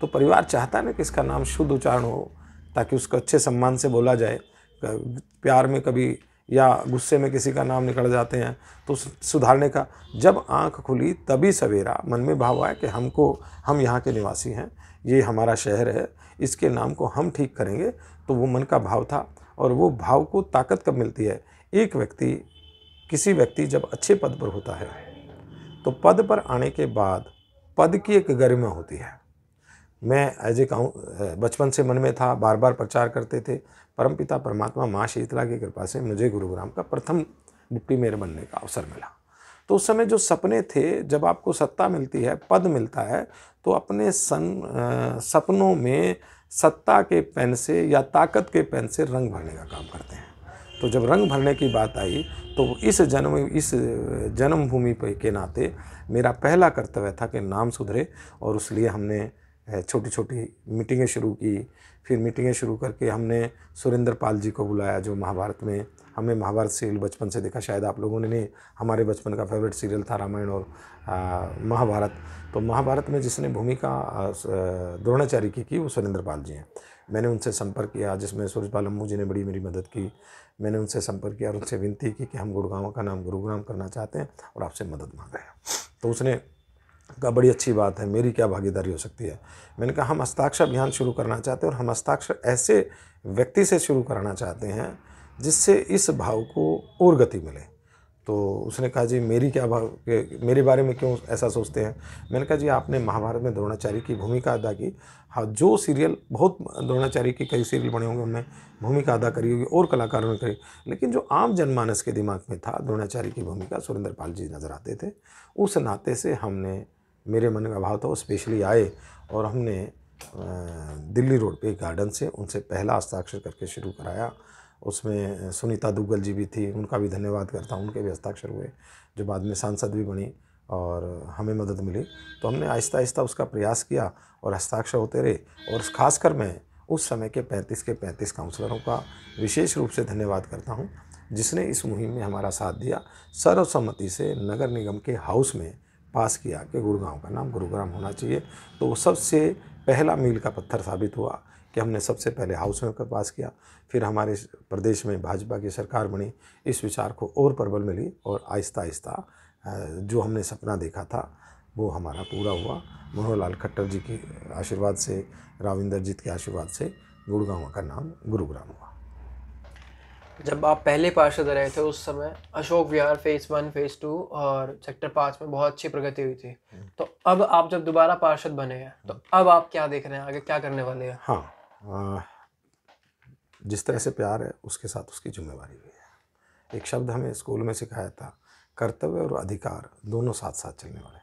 तो परिवार चाहता है ना कि इसका नाम शुद्ध उच्चारण हो, ताकि उसको अच्छे सम्मान से बोला जाए। प्यार में कभी या गुस्से में किसी का नाम निकल जाते हैं तो सुधारने का। जब आंख खुली तभी सवेरा, मन में भाव आया कि हम यहाँ के निवासी हैं, ये हमारा शहर है, इसके नाम को हम ठीक करेंगे। तो वो मन का भाव था, और वो भाव को ताकत कब मिलती है? एक व्यक्ति, किसी व्यक्ति जब अच्छे पद पर होता है तो पद पर आने के बाद पद की एक गरिमा होती है। मैं एज ए बचपन से मन में था, बार बार प्रचार करते थे। परमपिता परमात्मा माँ शीतला की कृपा से मुझे गुरुग्राम का प्रथम डिप्टी मेयर बनने का अवसर मिला। तो उस समय जो सपने थे, जब आपको सत्ता मिलती है, पद मिलता है, तो अपने सपनों में सत्ता के पेन से या ताकत के पेन से रंग भरने का काम करते हैं। तो जब रंग भरने की बात आई तो इस जन्मभूमि के नाते मेरा पहला कर्तव्य था कि नाम सुधरे, और उसलिए हमने छोटी छोटी मीटिंगें शुरू की। फिर मीटिंगें शुरू करके हमने सुरेंद्र पाल जी को बुलाया, जो महाभारत में, हमें महाभारत सीरियल बचपन से देखा, शायद आप लोगों ने नहीं, हमारे बचपन का फेवरेट सीरियल था रामायण और महाभारत। तो महाभारत में जिसने भूमिका द्रोणाचार्य की वो सुरेंद्र पाल जी हैं। मैंने उनसे संपर्क किया, जिसमें सूरजपाल अम्मू जी ने बड़ी मेरी मदद की। मैंने उनसे संपर्क किया और उनसे विनती की कि हम गुड़गांव का नाम गुरुग्राम करना चाहते हैं और आपसे मदद मांग रहे हैं। तो उसने कहा बड़ी अच्छी बात है, मेरी क्या भागीदारी हो सकती है? मैंने कहा हम हस्ताक्षर अभियान शुरू करना चाहते हैं, और हम हस्ताक्षर ऐसे व्यक्ति से शुरू कराना चाहते हैं जिससे इस भाव को और गति मिले। तो उसने कहा जी मेरी क्या भाव, मेरे बारे में क्यों ऐसा सोचते हैं? मैंने कहा जी आपने महाभारत में द्रोणाचार्य की भूमिका अदा की। हाँ, जो सीरियल, बहुत द्रोणाचार्य के कई सीरियल बने होंगे, उनमें भूमिका अदा करी होगी और कलाकारों ने करी, लेकिन जो आम जनमानस के दिमाग में था, द्रोणाचार्य की भूमिका सुरेंद्र पाल जी नज़र आते थे। उस नाते से हमने, मेरे मन का भाव था, वो स्पेशली आए और हमने दिल्ली रोड पे गार्डन से उनसे पहला हस्ताक्षर करके शुरू कराया। उसमें सुनीता दुग्गल जी भी थी, उनका भी धन्यवाद करता हूँ, उनके भी हस्ताक्षर हुए, जो बाद में सांसद भी बनी और हमें मदद मिली। तो हमने आहिस्ता आहिस्ता उसका प्रयास किया और हस्ताक्षर होते रहे। और ख़ासकर मैं उस समय के 35 काउंसलरों का विशेष रूप से धन्यवाद करता हूँ, जिसने इस मुहिम में हमारा साथ दिया। सर्वसम्मति से नगर निगम के हाउस में पास किया कि गुड़गांव का नाम गुरुग्राम होना चाहिए। तो सबसे पहला मील का पत्थर साबित हुआ कि हमने सबसे पहले हाउस में पास किया। फिर हमारे प्रदेश में भाजपा की सरकार बनी, इस विचार को और प्रबल मिली और आहिस्ता आहिस्ता जो हमने सपना देखा था वो हमारा पूरा हुआ। मनोहर लाल खट्टर जी के आशीर्वाद से, राविंदर जीत के आशीर्वाद से गुड़गांव का नाम गुरुग्राम हुआ। जब आप पहले पार्षद रहे थे उस समय अशोक विहार फेज़ 1, फेज़ 2 और सेक्टर 5 में बहुत अच्छी प्रगति हुई थी। तो अब आप जब दोबारा पार्षद बने हैं तो अब आप क्या देख रहे हैं, आगे क्या करने वाले हैं? हाँ, जिस तरह से प्यार है उसके साथ उसकी जिम्मेवारी भी है। एक शब्द हमें स्कूल में सिखाया था, कर्तव्य और अधिकार दोनों साथ साथ चलने वाले।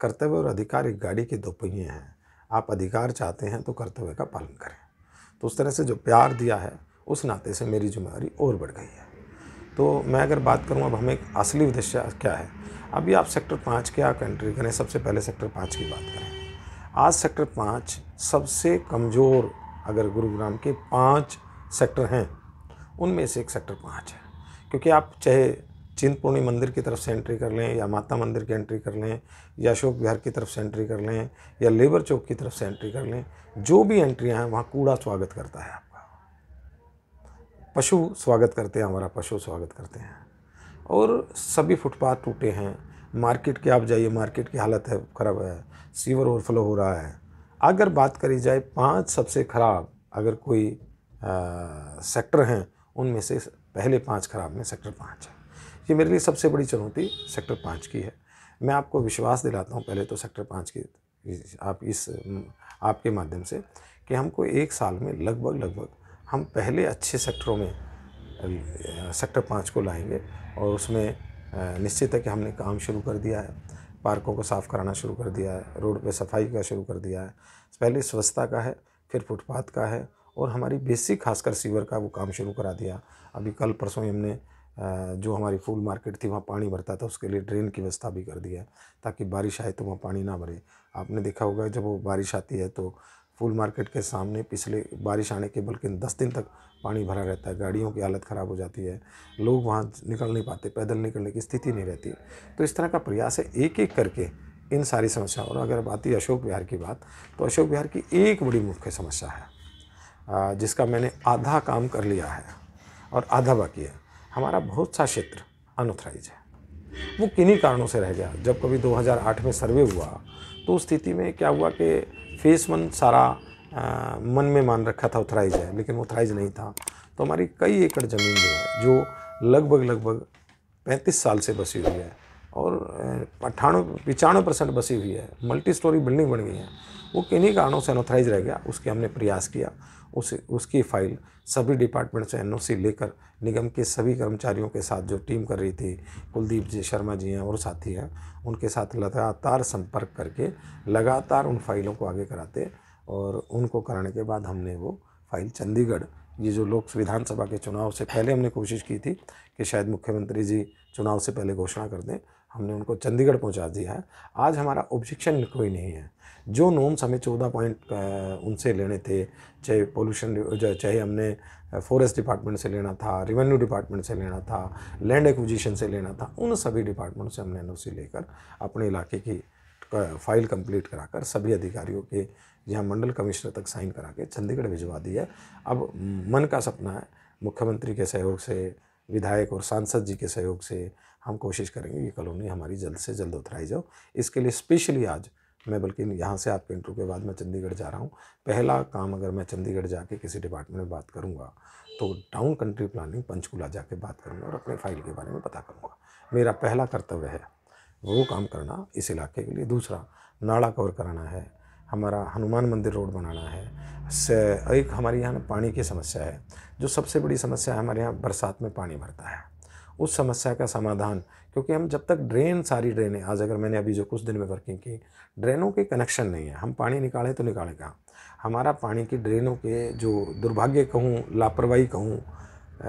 कर्तव्य और अधिकार एक गाड़ी के दो पहिए हैं। आप अधिकार चाहते हैं तो कर्तव्य का पालन करें। तो उस तरह से जो प्यार दिया है उस नाते से मेरी जिम्मेवारी और बढ़ गई है। तो मैं अगर बात करूं अब हमें असली उद्देश्य क्या है, अभी आप सेक्टर 5 की आप एंट्री करें, सबसे पहले सेक्टर 5 की बात करें। आज सेक्टर 5 सबसे कमज़ोर, अगर गुरुग्राम के 5 सेक्टर हैं उनमें से एक सेक्टर 5 है। क्योंकि आप चाहे चिंतपूर्णी मंदिर की तरफ से एंट्री कर लें या माता मंदिर की एंट्री कर लें या अशोक विहार की तरफ से एंट्री कर लें या लेबर चौक की तरफ से एंट्री कर लें, जो भी एंट्रियां हैं वहाँ कूड़ा स्वागत करता है आपका। पशु स्वागत करते हैं, हमारा पशु स्वागत करते हैं। और सभी फुटपाथ टूटे हैं। मार्केट के आप जाइए, मार्केट की हालत है ख़राब है, सीवर ओवरफ्लो हो रहा है। अगर बात करी जाए 5 सबसे ख़राब अगर कोई सेक्टर हैं उनमें से पहले 5 खराब में सेक्टर 5 है। ये मेरे लिए सबसे बड़ी चुनौती सेक्टर 5 की है। मैं आपको विश्वास दिलाता हूँ पहले तो सेक्टर 5 की आपके माध्यम से कि हमको 1 साल में लगभग हम पहले अच्छे सेक्टरों में सेक्टर 5 को लाएंगे। और उसमें निश्चित है कि हमने काम शुरू कर दिया है, पार्कों को साफ़ कराना शुरू कर दिया है, रोड पे सफाई का शुरू कर दिया है। पहले स्वच्छता का है, फिर फुटपाथ का है और हमारी बेसिक खासकर सीवर का वो काम शुरू करा दिया। अभी कल परसों हमने जो हमारी फूल मार्केट थी वहाँ पानी भरता था, उसके लिए ड्रेन की व्यवस्था भी कर दी है ताकि बारिश आए तो वहाँ पानी ना भरे। आपने देखा होगा जब वो बारिश आती है तो फूल मार्केट के सामने पिछले बारिश आने के बल्कि 10 दिन तक पानी भरा रहता है, गाड़ियों की हालत ख़राब हो जाती है, लोग वहाँ निकल नहीं पाते, पैदल निकलने की स्थिति नहीं रहती। तो इस तरह का प्रयास है एक एक करके इन सारी समस्याओं। और अगर आती है अशोक विहार की बात, तो अशोक विहार की एक बड़ी मुख्य समस्या है जिसका मैंने आधा काम कर लिया है और आधा बाकी है। हमारा बहुत सा क्षेत्र अनऑथराइज है, वो किन्हीं कारणों से रह गया। जब कभी 2008 में सर्वे हुआ तो उस स्थिति में क्या हुआ कि फेस 1 सारा मन में मान रखा था ऑथराइज है, लेकिन ऑथराइज नहीं था। तो हमारी कई एकड़ ज़मीन जो है, जो लगभग 35 साल से बसी हुई है और 95% बसी हुई है, मल्टी स्टोरी बिल्डिंग बन गई है, वो किन्हीं कारणों से अनऑथराइज रह गया। उसके हमने प्रयास किया, उसकी फ़ाइल सभी डिपार्टमेंट से एनओसी लेकर निगम के सभी कर्मचारियों के साथ जो टीम कर रही थी, कुलदीप जी शर्मा जी हैं और साथी हैं, उनके साथ लगातार संपर्क करके लगातार उन फाइलों को आगे कराते, और उनको कराने के बाद हमने वो फाइल चंडीगढ़, ये जो लोक विधानसभा के चुनाव से पहले हमने कोशिश की थी कि शायद मुख्यमंत्री जी चुनाव से पहले घोषणा कर दें, हमने उनको चंडीगढ़ पहुंचा दिया है। आज हमारा ऑब्जेक्शन कोई नहीं है। जो नॉर्म्स हमें 14 पॉइंट उनसे लेने थे, चाहे पोल्यूशन, चाहे हमने फॉरेस्ट डिपार्टमेंट से लेना था, रेवेन्यू डिपार्टमेंट से लेना था, लैंड एक्विजिशन से लेना था, उन सभी डिपार्टमेंट से हमने एनओसी लेकर अपने इलाके की फाइल कंप्लीट कराकर सभी अधिकारियों के यहाँ मंडल कमिश्नर तक साइन करा के चंडीगढ़ भिजवा दी है। अब मन का सपना है, मुख्यमंत्री के सहयोग से, विधायक और सांसद जी के सहयोग से हम कोशिश करेंगे ये कॉलोनी हमारी जल्द से जल्द उतराई जाओ। इसके लिए स्पेशली आज मैं, बल्कि यहाँ से आपके इंटरव्यू के बाद मैं चंडीगढ़ जा रहा हूँ। पहला काम, अगर मैं चंडीगढ़ जाके किसी डिपार्टमेंट में बात करूँगा तो टाउन कंट्री प्लानिंग पंचकुला जाके बात करूँगा और अपने फाइल के बारे में पता करूँगा। मेरा पहला कर्तव्य है वो काम करना इस इलाके के लिए। दूसरा, नाला कवर कराना है, हमारा हनुमान मंदिर रोड बनाना है। एक हमारे यहाँ पानी की समस्या है, जो सबसे बड़ी समस्या है हमारे यहाँ, बरसात में पानी भरता है। उस समस्या का समाधान, क्योंकि हम जब तक सारी ड्रेनें, आज अगर मैंने अभी जो कुछ दिन में वर्किंग की, ड्रेनों के कनेक्शन नहीं है, हम पानी निकालें तो निकालें कहाँ। हमारा पानी की ड्रेनों के जो दुर्भाग्य कहूँ, लापरवाही कहूँ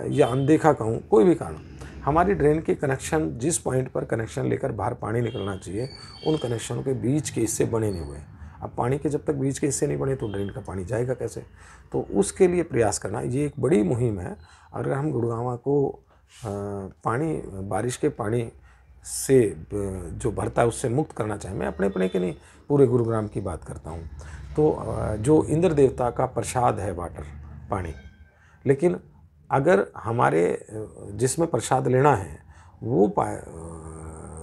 या अनदेखा कहूँ, कोई भी कारण, हमारी ड्रेन के कनेक्शन, जिस पॉइंट पर कनेक्शन लेकर बाहर पानी निकलना चाहिए, उन कनेक्शनों के बीच के हिस्से बने नहीं हुए। अब पानी के जब तक बीच के हिस्से नहीं बने तो ड्रेन का पानी जाएगा कैसे। तो उसके लिए प्रयास करना, ये एक बड़ी मुहिम है। अगर हम गुड़गांव को पानी, बारिश के पानी से जो भरता है उससे मुक्त करना चाहें, मैं अपने के नहीं, पूरे गुरुग्राम की बात करता हूँ, तो जो इंद्र देवता का प्रसाद है वाटर, पानी, लेकिन अगर हमारे जिसमें प्रसाद लेना है वो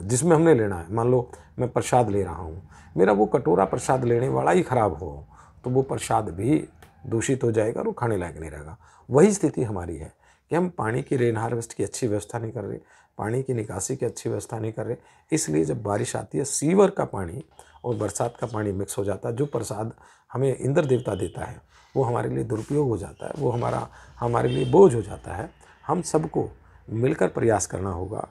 जिसमें हमने लेना है, मान लो मैं प्रसाद ले रहा हूँ, मेरा वो कटोरा प्रसाद लेने वाला ही ख़राब हो तो वो प्रसाद भी दूषित हो जाएगा और वो खाने लायक नहीं रहेगा। वही स्थिति हमारी है कि हम पानी की रेन हार्वेस्ट की अच्छी व्यवस्था नहीं कर रहे, पानी की निकासी की अच्छी व्यवस्था नहीं कर रहे। इसलिए जब बारिश आती है, सीवर का पानी और बरसात का पानी मिक्स हो जाता है। जो प्रसाद हमें इंद्र देवता देता है वो हमारे लिए दुरुपयोग हो जाता है, वो हमारे लिए बोझ हो जाता है। हम सबको मिलकर प्रयास करना होगा।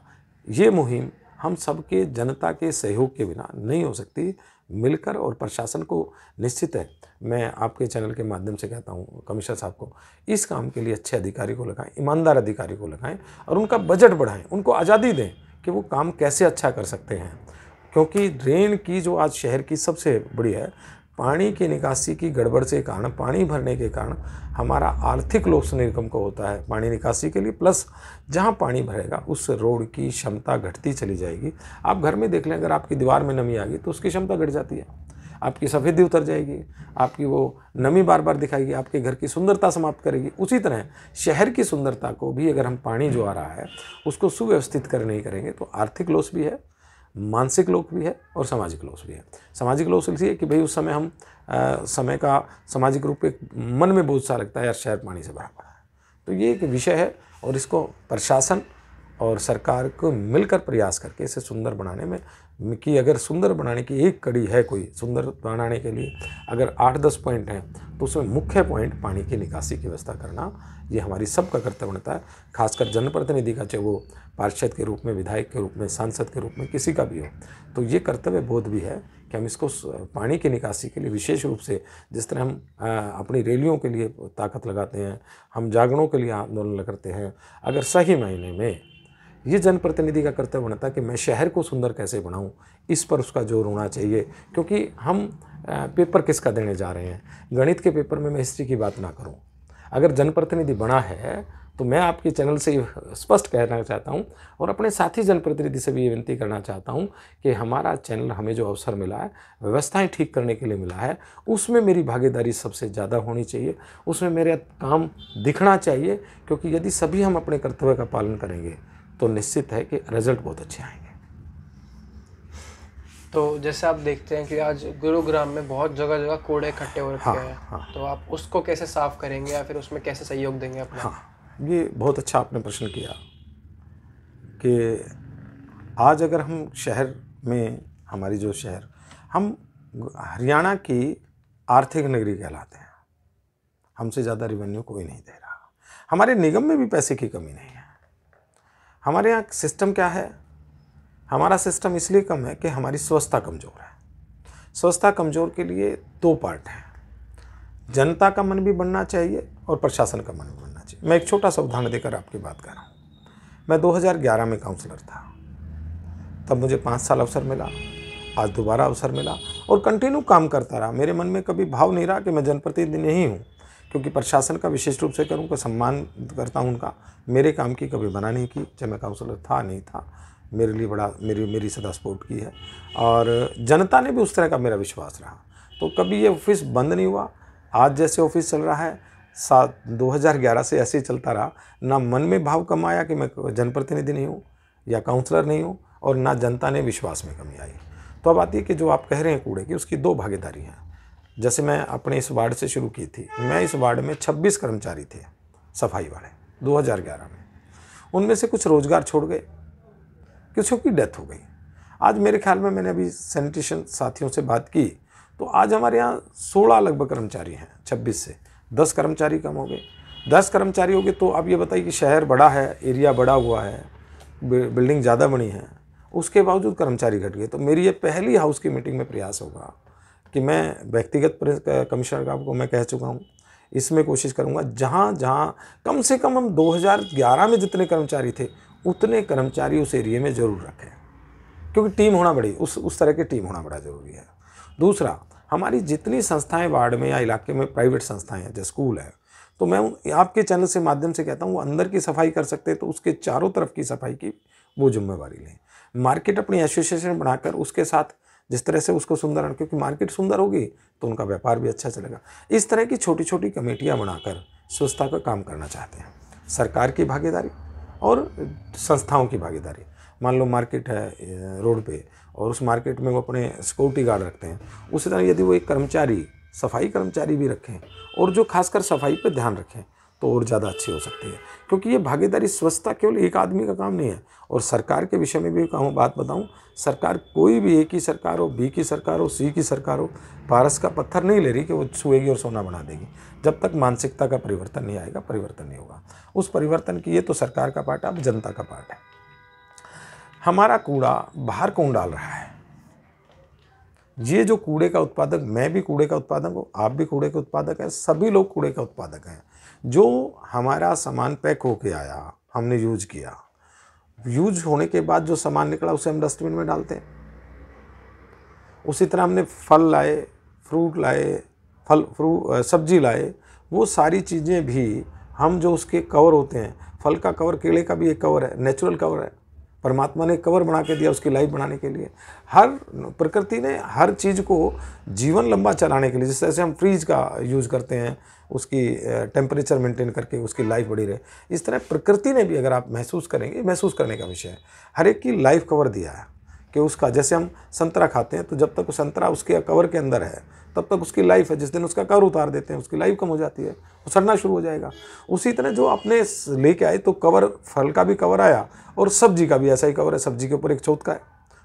ये मुहिम हम सबके, जनता के सहयोग के बिना नहीं हो सकती। मिलकर, और प्रशासन को निश्चित है, मैं आपके चैनल के माध्यम से कहता हूँ कमिश्नर साहब को, इस काम के लिए अच्छे अधिकारी को लगाएं, ईमानदार अधिकारी को लगाएं और उनका बजट बढ़ाएं, उनको आज़ादी दें कि वो काम कैसे अच्छा कर सकते हैं। क्योंकि ड्रेन की जो आज शहर की सबसे बड़ी है, पानी की निकासी की गड़बड़ से कारण, पानी भरने के कारण हमारा आर्थिक लॉस निगम को होता है पानी निकासी के लिए, प्लस जहाँ पानी भरेगा उस रोड की क्षमता घटती चली जाएगी। आप घर में देख लें, अगर आपकी दीवार में नमी आ गई तो उसकी क्षमता घट जाती है, आपकी सफ़ेदी उतर जाएगी, आपकी वो नमी बार बार दिखाएगी, आपके घर की सुंदरता समाप्त करेगी। उसी तरह शहर की सुंदरता को भी अगर हम पानी जो आ रहा है उसको सुव्यवस्थित कर नहीं करेंगे तो आर्थिक लॉस भी है, मानसिक लॉस भी है और सामाजिक लॉस भी है। सामाजिक लॉस इसलिए कि भाई उस समय हम समय का सामाजिक रूप एक मन में बोझ सा लगता है, यार शहर पानी से भरा पड़ा है। तो ये एक विषय है और इसको प्रशासन और सरकार को मिलकर प्रयास करके इसे सुंदर बनाने में, कि अगर सुंदर बनाने की एक कड़ी है, कोई सुंदर बनाने के लिए अगर 8-10 पॉइंट हैं तो उसमें मुख्य पॉइंट पानी की निकासी की व्यवस्था करना, ये हमारी सबका कर्तव्य बनता है। खासकर जनप्रतिनिधि का, चाहे वो पार्षद के रूप में, विधायक के रूप में, सांसद के रूप में, किसी का भी हो, तो ये कर्तव्य बोध भी है कि हम इसको पानी की निकासी के लिए विशेष रूप से, जिस तरह हम अपनी रैलियों के लिए ताकत लगाते हैं, हम जागरणों के लिए आंदोलन करते हैं, अगर सही मायने में ये जनप्रतिनिधि का कर्तव्य बनता है कि मैं शहर को सुंदर कैसे बनाऊं, इस पर उसका जोर होना चाहिए। क्योंकि हम पेपर किसका देने जा रहे हैं, गणित के पेपर में मैं हिस्ट्री की बात ना करूं। अगर जनप्रतिनिधि बना है तो मैं आपके चैनल से स्पष्ट कहना चाहता हूं और अपने साथी जनप्रतिनिधि से भी ये विनती करना चाहता हूं कि हमारा चैनल, हमें जो अवसर मिला है, व्यवस्थाएं ठीक करने के लिए मिला है, उसमें मेरी भागीदारी सबसे ज़्यादा होनी चाहिए, उसमें मेरा काम दिखना चाहिए। क्योंकि यदि सभी हम अपने कर्तव्य का पालन करेंगे तो निश्चित है कि रिजल्ट बहुत अच्छे आएंगे। तो जैसे आप देखते हैं कि आज गुरुग्राम में बहुत जगह जगह कूड़े इकट्ठे हो रखे हैं, हाँ। तो आप उसको कैसे साफ करेंगे या फिर उसमें कैसे सहयोग देंगे अपना? हाँ, ये बहुत अच्छा आपने प्रश्न किया कि आज अगर हम शहर में, हमारी जो शहर, हम हरियाणा की आर्थिक नगरी कहलाते हैं। हमसे ज़्यादा रेवेन्यू कोई नहीं दे रहा। हमारे निगम में भी पैसे की कमी नहीं है। हमारे यहाँ सिस्टम क्या है? हमारा सिस्टम इसलिए कम है कि हमारी स्वच्छता कमज़ोर है। स्वच्छता कमज़ोर के लिए दो पार्ट हैं, जनता का मन भी बनना चाहिए और प्रशासन का मन भी बनना चाहिए। मैं एक छोटा सा उदाहरण देकर आपकी बात कर रहा हूँ। मैं 2011 में काउंसलर था, तब मुझे 5 साल अवसर मिला, आज दोबारा अवसर मिला और कंटिन्यू काम करता रहा। मेरे मन में कभी भाव नहीं रहा कि मैं जनप्रतिनिधि नहीं हूँ, क्योंकि प्रशासन का विशेष रूप से करूँ कि सम्मान करता हूँ उनका। मेरे काम की कभी मना नहीं की, चाहे मैं काउंसलर था नहीं था, मेरे लिए बड़ा मेरी सदा सपोर्ट की है और जनता ने भी उस तरह का मेरा विश्वास रहा। तो कभी ये ऑफिस बंद नहीं हुआ। आज जैसे ऑफिस चल रहा है 2011 से ऐसे ही चलता रहा। ना मन में भाव कम आया कि मैं जनप्रतिनिधि नहीं हूँ या काउंसलर नहीं हूँ, और ना जनता ने विश्वास में कमी आई। तो अब आती है कि जो आप कह रहे हैं कूड़े की, उसकी दो भागीदारी हैं। जैसे मैं अपने इस वार्ड से शुरू की थी, मैं इस वार्ड में 26 कर्मचारी थे सफाई वाले 2011 में। उनमें से कुछ रोजगार छोड़ गए, किसी की डेथ हो गई। आज मेरे ख्याल में, मैंने अभी सैनिटेशन साथियों से बात की, तो आज हमारे यहाँ 16 लगभग कर्मचारी हैं। 26 से 10 कर्मचारी कम हो गए। 10 कर्मचारी हो गए तो अब ये बताइए कि शहर बड़ा है, एरिया बड़ा हुआ है, बिल्डिंग ज़्यादा बनी है, उसके बावजूद कर्मचारी घट गए। तो मेरी ये पहली हाउस की मीटिंग में प्रयास होगा कि मैं व्यक्तिगत कमिश्नर को मैं कह चुका हूँ, इसमें कोशिश करूँगा जहाँ जहाँ कम से कम हम 2011 में जितने कर्मचारी थे उतने कर्मचारी उस एरिए में ज़रूर रखें, क्योंकि टीम होना बड़ी उस तरह की टीम होना बड़ा ज़रूरी है। दूसरा, हमारी जितनी संस्थाएं वार्ड में या इलाके में प्राइवेट संस्थाएं हैं, जैसे स्कूल है, तो मैं आपके चैनल से माध्यम से कहता हूँ, वो अंदर की सफाई कर सकते हैं तो उसके चारों तरफ की सफाई की वो जिम्मेवारी लें। मार्केट अपनी एसोसिएशन बनाकर उसके साथ जिस तरह से उसको सुंदर, क्योंकि मार्केट सुंदर होगी तो उनका व्यापार भी अच्छा चलेगा। इस तरह की छोटी छोटी कमेटियाँ बनाकर स्वच्छता का काम करना चाहते हैं। सरकार की भागीदारी और संस्थाओं की भागीदारी। मान लो मार्केट है रोड पे और उस मार्केट में वो अपने सिक्योरिटी गार्ड रखते हैं, उसी तरह यदि वो एक कर्मचारी, सफाई कर्मचारी भी रखें और जो खासकर सफाई पे ध्यान रखें तो और ज़्यादा अच्छी हो सकती है। क्योंकि ये भागीदारी, स्वच्छता केवल एक आदमी का काम नहीं है। और सरकार के विषय में भी कहूँ, बात बताऊँ, सरकार कोई भी, ए की सरकार हो, बी की सरकार हो, सी की सरकार हो, पारस का पत्थर नहीं ले रही कि वो छुएगी और सोना बना देगी। जब तक मानसिकता का परिवर्तन नहीं आएगा, परिवर्तन नहीं होगा। उस परिवर्तन की ये तो सरकार का पार्ट है, अब जनता का पार्ट है। हमारा कूड़ा बाहर कौन डाल रहा है? ये जो कूड़े का उत्पादक, मैं भी कूड़े का उत्पादक हूँ, आप भी कूड़े के उत्पादक हैं, सभी लोग कूड़े का उत्पादक हैं। जो हमारा सामान पैक होके आया, हमने यूज किया, यूज होने के बाद जो सामान निकला उसे हम डस्टबिन में डालते हैं। उसी तरह हमने फल लाए, फ्रूट लाए, सब्जी लाए, वो सारी चीज़ें भी हम जो उसके कवर होते हैं, फल का कवर, केले का भी एक कवर है, नेचुरल कवर है, परमात्मा ने कवर बना के दिया उसकी लाइफ बनाने के लिए। हर प्रकृति ने हर चीज़ को जीवन लंबा चलाने के लिए, जिस तरह से हम फ्रीज का यूज़ करते हैं, उसकी टेम्परेचर मेंटेन करके उसकी लाइफ बढ़ी रहे, इस तरह प्रकृति ने भी, अगर आप महसूस करेंगे, महसूस करने का विषय है, हर एक की लाइफ कवर दिया है कि उसका, जैसे हम संतरा खाते हैं तो जब तक वो संतरा उसके कवर के अंदर है तब तक उसकी लाइफ है। जिस दिन उसका कवर उतार देते हैं उसकी लाइफ कम हो जाती है, वो सड़ना शुरू हो जाएगा। उसी तरह जो आपने लेके आए तो कवर, फल का भी कवर आया और सब्जी का भी ऐसा ही कवर है, सब्जी के ऊपर एक चौथ का है,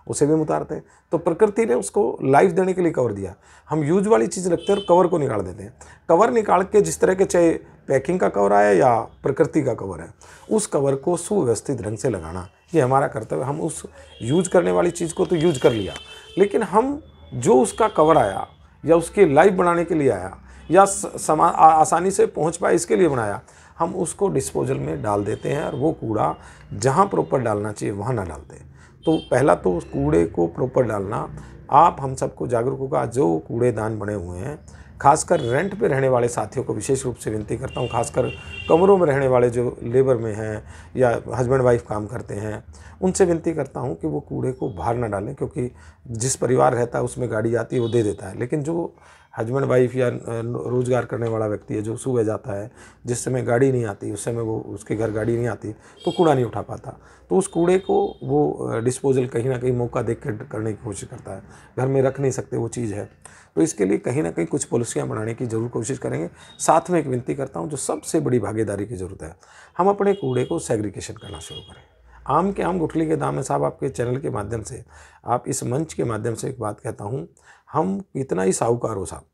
उसे भी हम उतारते हैं। तो प्रकृति ने उसको लाइफ देने के लिए कवर दिया। हम यूज वाली चीज़ रखते हैं और कवर को निकाल देते हैं। कवर निकाल के जिस तरह के, चाहे पैकिंग का कवर आया या प्रकृति का कवर है, उस कवर को सुव्यवस्थित ढंग से लगाना, ये हमारा कर्तव्य। हम उस यूज करने वाली चीज़ को तो यूज कर लिया, लेकिन हम जो उसका कवर आया या उसकी लाइफ बनाने के लिए आया या आसानी से पहुंच पाए इसके लिए बनाया, हम उसको डिस्पोजल में डाल देते हैं और वो कूड़ा जहां प्रॉपर डालना चाहिए वहां ना डालते। तो पहला तो उस कूड़े को प्रॉपर डालना, आप हम सबको जागरूक होगा। जो कूड़ेदान बने हुए हैं, खासकर रेंट पे रहने वाले साथियों को विशेष रूप से विनती करता हूँ, खासकर कमरों में रहने वाले जो लेबर में हैं या हस्बैंड वाइफ काम करते हैं, उनसे विनती करता हूँ कि वो कूड़े को बाहर ना डालें, क्योंकि जिस परिवार रहता है उसमें गाड़ी आती है वो दे देता है, लेकिन जो हस्बैंड वाइफ या रोज़गार करने वाला व्यक्ति है जो सुबह जाता है, जिस समय गाड़ी नहीं आती उस समय वो उसके घर गाड़ी नहीं आती तो कूड़ा नहीं उठा पाता, तो उस कूड़े को वो डिस्पोजल कहीं ना कहीं मौका देख कर करने की कोशिश करता है। घर में रख नहीं सकते वो चीज़ है, तो इसके लिए कहीं ना कहीं कुछ पॉलिसियाँ बनाने की ज़रूर कोशिश करेंगे। साथ में एक विनती करता हूँ, जो सबसे बड़ी भागीदारी की ज़रूरत है, हम अपने कूड़े को सेग्रीगेशन करना शुरू करें। आम के आम गुठली के दाम है साहब। आपके चैनल के माध्यम से, आप इस मंच के माध्यम से एक बात कहता हूँ, हम इतना ही साहूकार हो साहब,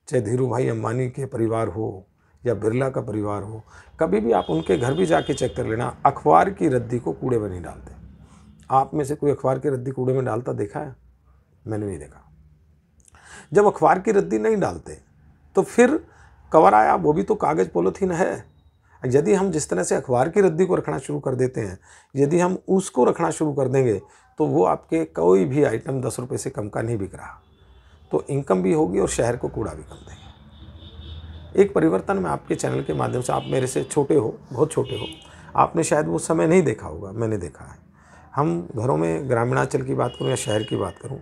चाहे धीरू भाई अंबानी के परिवार हो या बिरला का परिवार हो, कभी भी आप उनके घर भी जाके चेक कर लेना, अखबार की रद्दी को कूड़े में नहीं डालते। आप में से कोई अखबार की रद्दी कूड़े में डालता देखा है? मैंने नहीं देखा। जब अखबार की रद्दी नहीं डालते तो फिर कवर आया, वो भी तो कागज़ पॉलीथीन है। यदि हम जिस तरह से अखबार की रद्दी को रखना शुरू कर देते हैं, यदि हम उसको रखना शुरू कर देंगे तो वो आपके कोई भी आइटम 10 रुपये से कम का नहीं बिक रहा, तो इनकम भी होगी और शहर को कूड़ा भी कम देंगे। एक परिवर्तन मैं आपके चैनल के माध्यम से, आप मेरे से छोटे हो, बहुत छोटे हो, आपने शायद वो समय नहीं देखा होगा, मैंने देखा है। हम घरों में ग्रामीणांचल की बात करूं या शहर की बात करूं,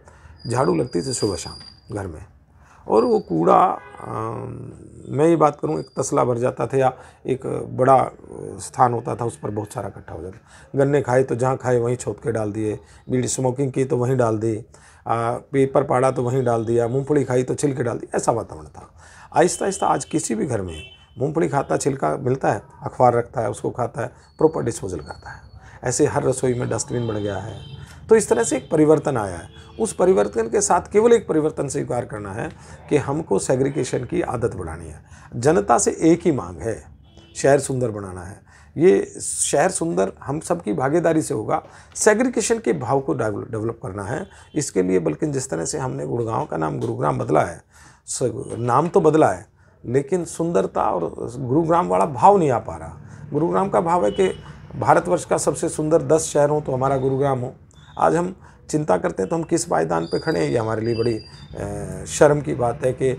झाड़ू लगती थी सुबह शाम घर में, और वो कूड़ा मैं ये बात करूं, एक तसला भर जाता था या एक बड़ा स्थान होता था, उस पर बहुत सारा इकट्ठा हो जाता। गन्ने खाए तो जहाँ खाए वहीं छोड़ के डाल दिए, बीड़ी स्मोकिंग की तो वहीं डाल दी, पेपर पाड़ा तो वहीं डाल दिया, मूंगफली खाई तो छिलके डाल दिया, ऐसा वातावरण था। आहिस्ता आहिस्ता आज किसी भी घर में मूंगफली खाता, छिलका मिलता है, अखबार रखता है, उसको खाता है, प्रॉपर डिस्पोजल करता है। ऐसे हर रसोई में डस्टबिन बढ़ गया है। तो इस तरह से एक परिवर्तन आया है। उस परिवर्तन के साथ केवल एक परिवर्तन स्वीकार करना है कि हमको सेग्रीगेशन की आदत बढ़ानी है। जनता से एक ही मांग है, शहर सुंदर बनाना है। ये शहर सुंदर हम सब की भागीदारी से होगा। सेग्रीगेशन के भाव को डेवलप करना है। इसके लिए बल्कि जिस तरह से हमने गुड़गांव का नाम गुरुग्राम बदला है, नाम तो बदला है, लेकिन सुंदरता और गुरुग्राम वाला भाव नहीं आ पा रहा। गुरुग्राम का भाव है कि भारतवर्ष का सबसे सुंदर 10 शहर हो तो हमारा गुरुग्राम हो। आज हम चिंता करते हैं तो हम किस पायदान पे खड़े हैं, ये हमारे लिए बड़ी शर्म की बात है कि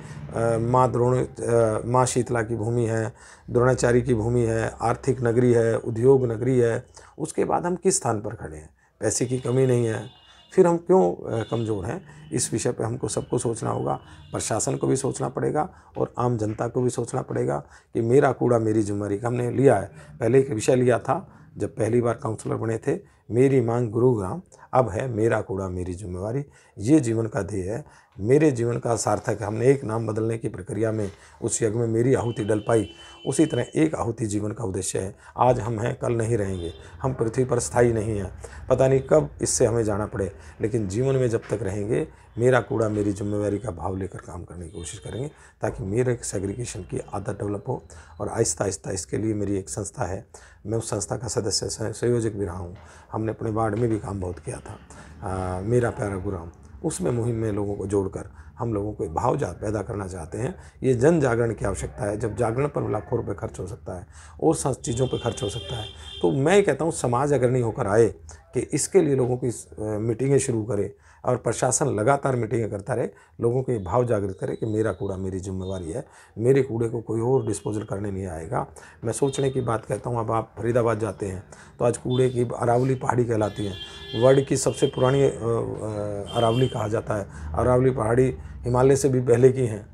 माँ शीतला की भूमि है, द्रोणाचार्य की भूमि है, आर्थिक नगरी है, उद्योग नगरी है, उसके बाद हम किस स्थान पर खड़े हैं? पैसे की कमी नहीं है, फिर हम क्यों कमज़ोर हैं? इस विषय पे हमको सबको सोचना होगा। प्रशासन को भी सोचना पड़ेगा और आम जनता को भी सोचना पड़ेगा कि मेरा कूड़ा मेरी जिम्मेदारी। हमने लिया है, पहले एक विषय लिया था जब पहली बार काउंसलर बने थे, मेरी मांग गुरुग्राम, अब है मेरा कूड़ा मेरी जिम्मेवारी। ये जीवन का ध्येय है, मेरे जीवन का सार्थक है। हमने एक नाम बदलने की प्रक्रिया में उस यज्ञ में मेरी आहुति डल पाई, उसी तरह एक आहुति जीवन का उद्देश्य है। आज हम हैं, कल नहीं रहेंगे। हम पृथ्वी पर स्थायी नहीं हैं, पता नहीं कब इससे हमें जाना पड़े, लेकिन जीवन में जब तक रहेंगे मेरा कूड़ा मेरी जिम्मेवारी का भाव लेकर काम करने की कोशिश करेंगे, ताकि मेरे सेग्रीगेशन की आदत डेवलप हो। और आहिस्ता आहिस्ता इसके लिए मेरी एक संस्था है, मैं उस संस्था का सदस्य संयोजक भी रहा हूँ। हमने अपने वार्ड में भी काम बहुत किया था, मेरा प्यारा गुरुग्राम। उसमें मुहिम में लोगों को जोड़कर हम लोगों को भाव पैदा करना चाहते हैं। ये जन जागरण की आवश्यकता है। जब जागरण पर लाखों रुपए खर्च हो सकता है और सब चीज़ों पर खर्च हो सकता है, तो मैं ये कहता हूँ समाज अगर नहीं होकर आए कि इसके लिए लोगों की मीटिंगें शुरू करे और प्रशासन लगातार मीटिंगें करता रहे, लोगों के भाव जागृत करे कि मेरा कूड़ा मेरी जिम्मेवारी है, मेरे कूड़े को कोई और डिस्पोजल करने नहीं आएगा। मैं सोचने की बात कहता हूँ, अब आप फरीदाबाद जाते हैं तो आज कूड़े की अरावली पहाड़ी कहलाती है, वर्ल्ड की सबसे पुरानी अरावली कहा जाता है। अरावली पहाड़ी हिमालय से भी पहले की हैं।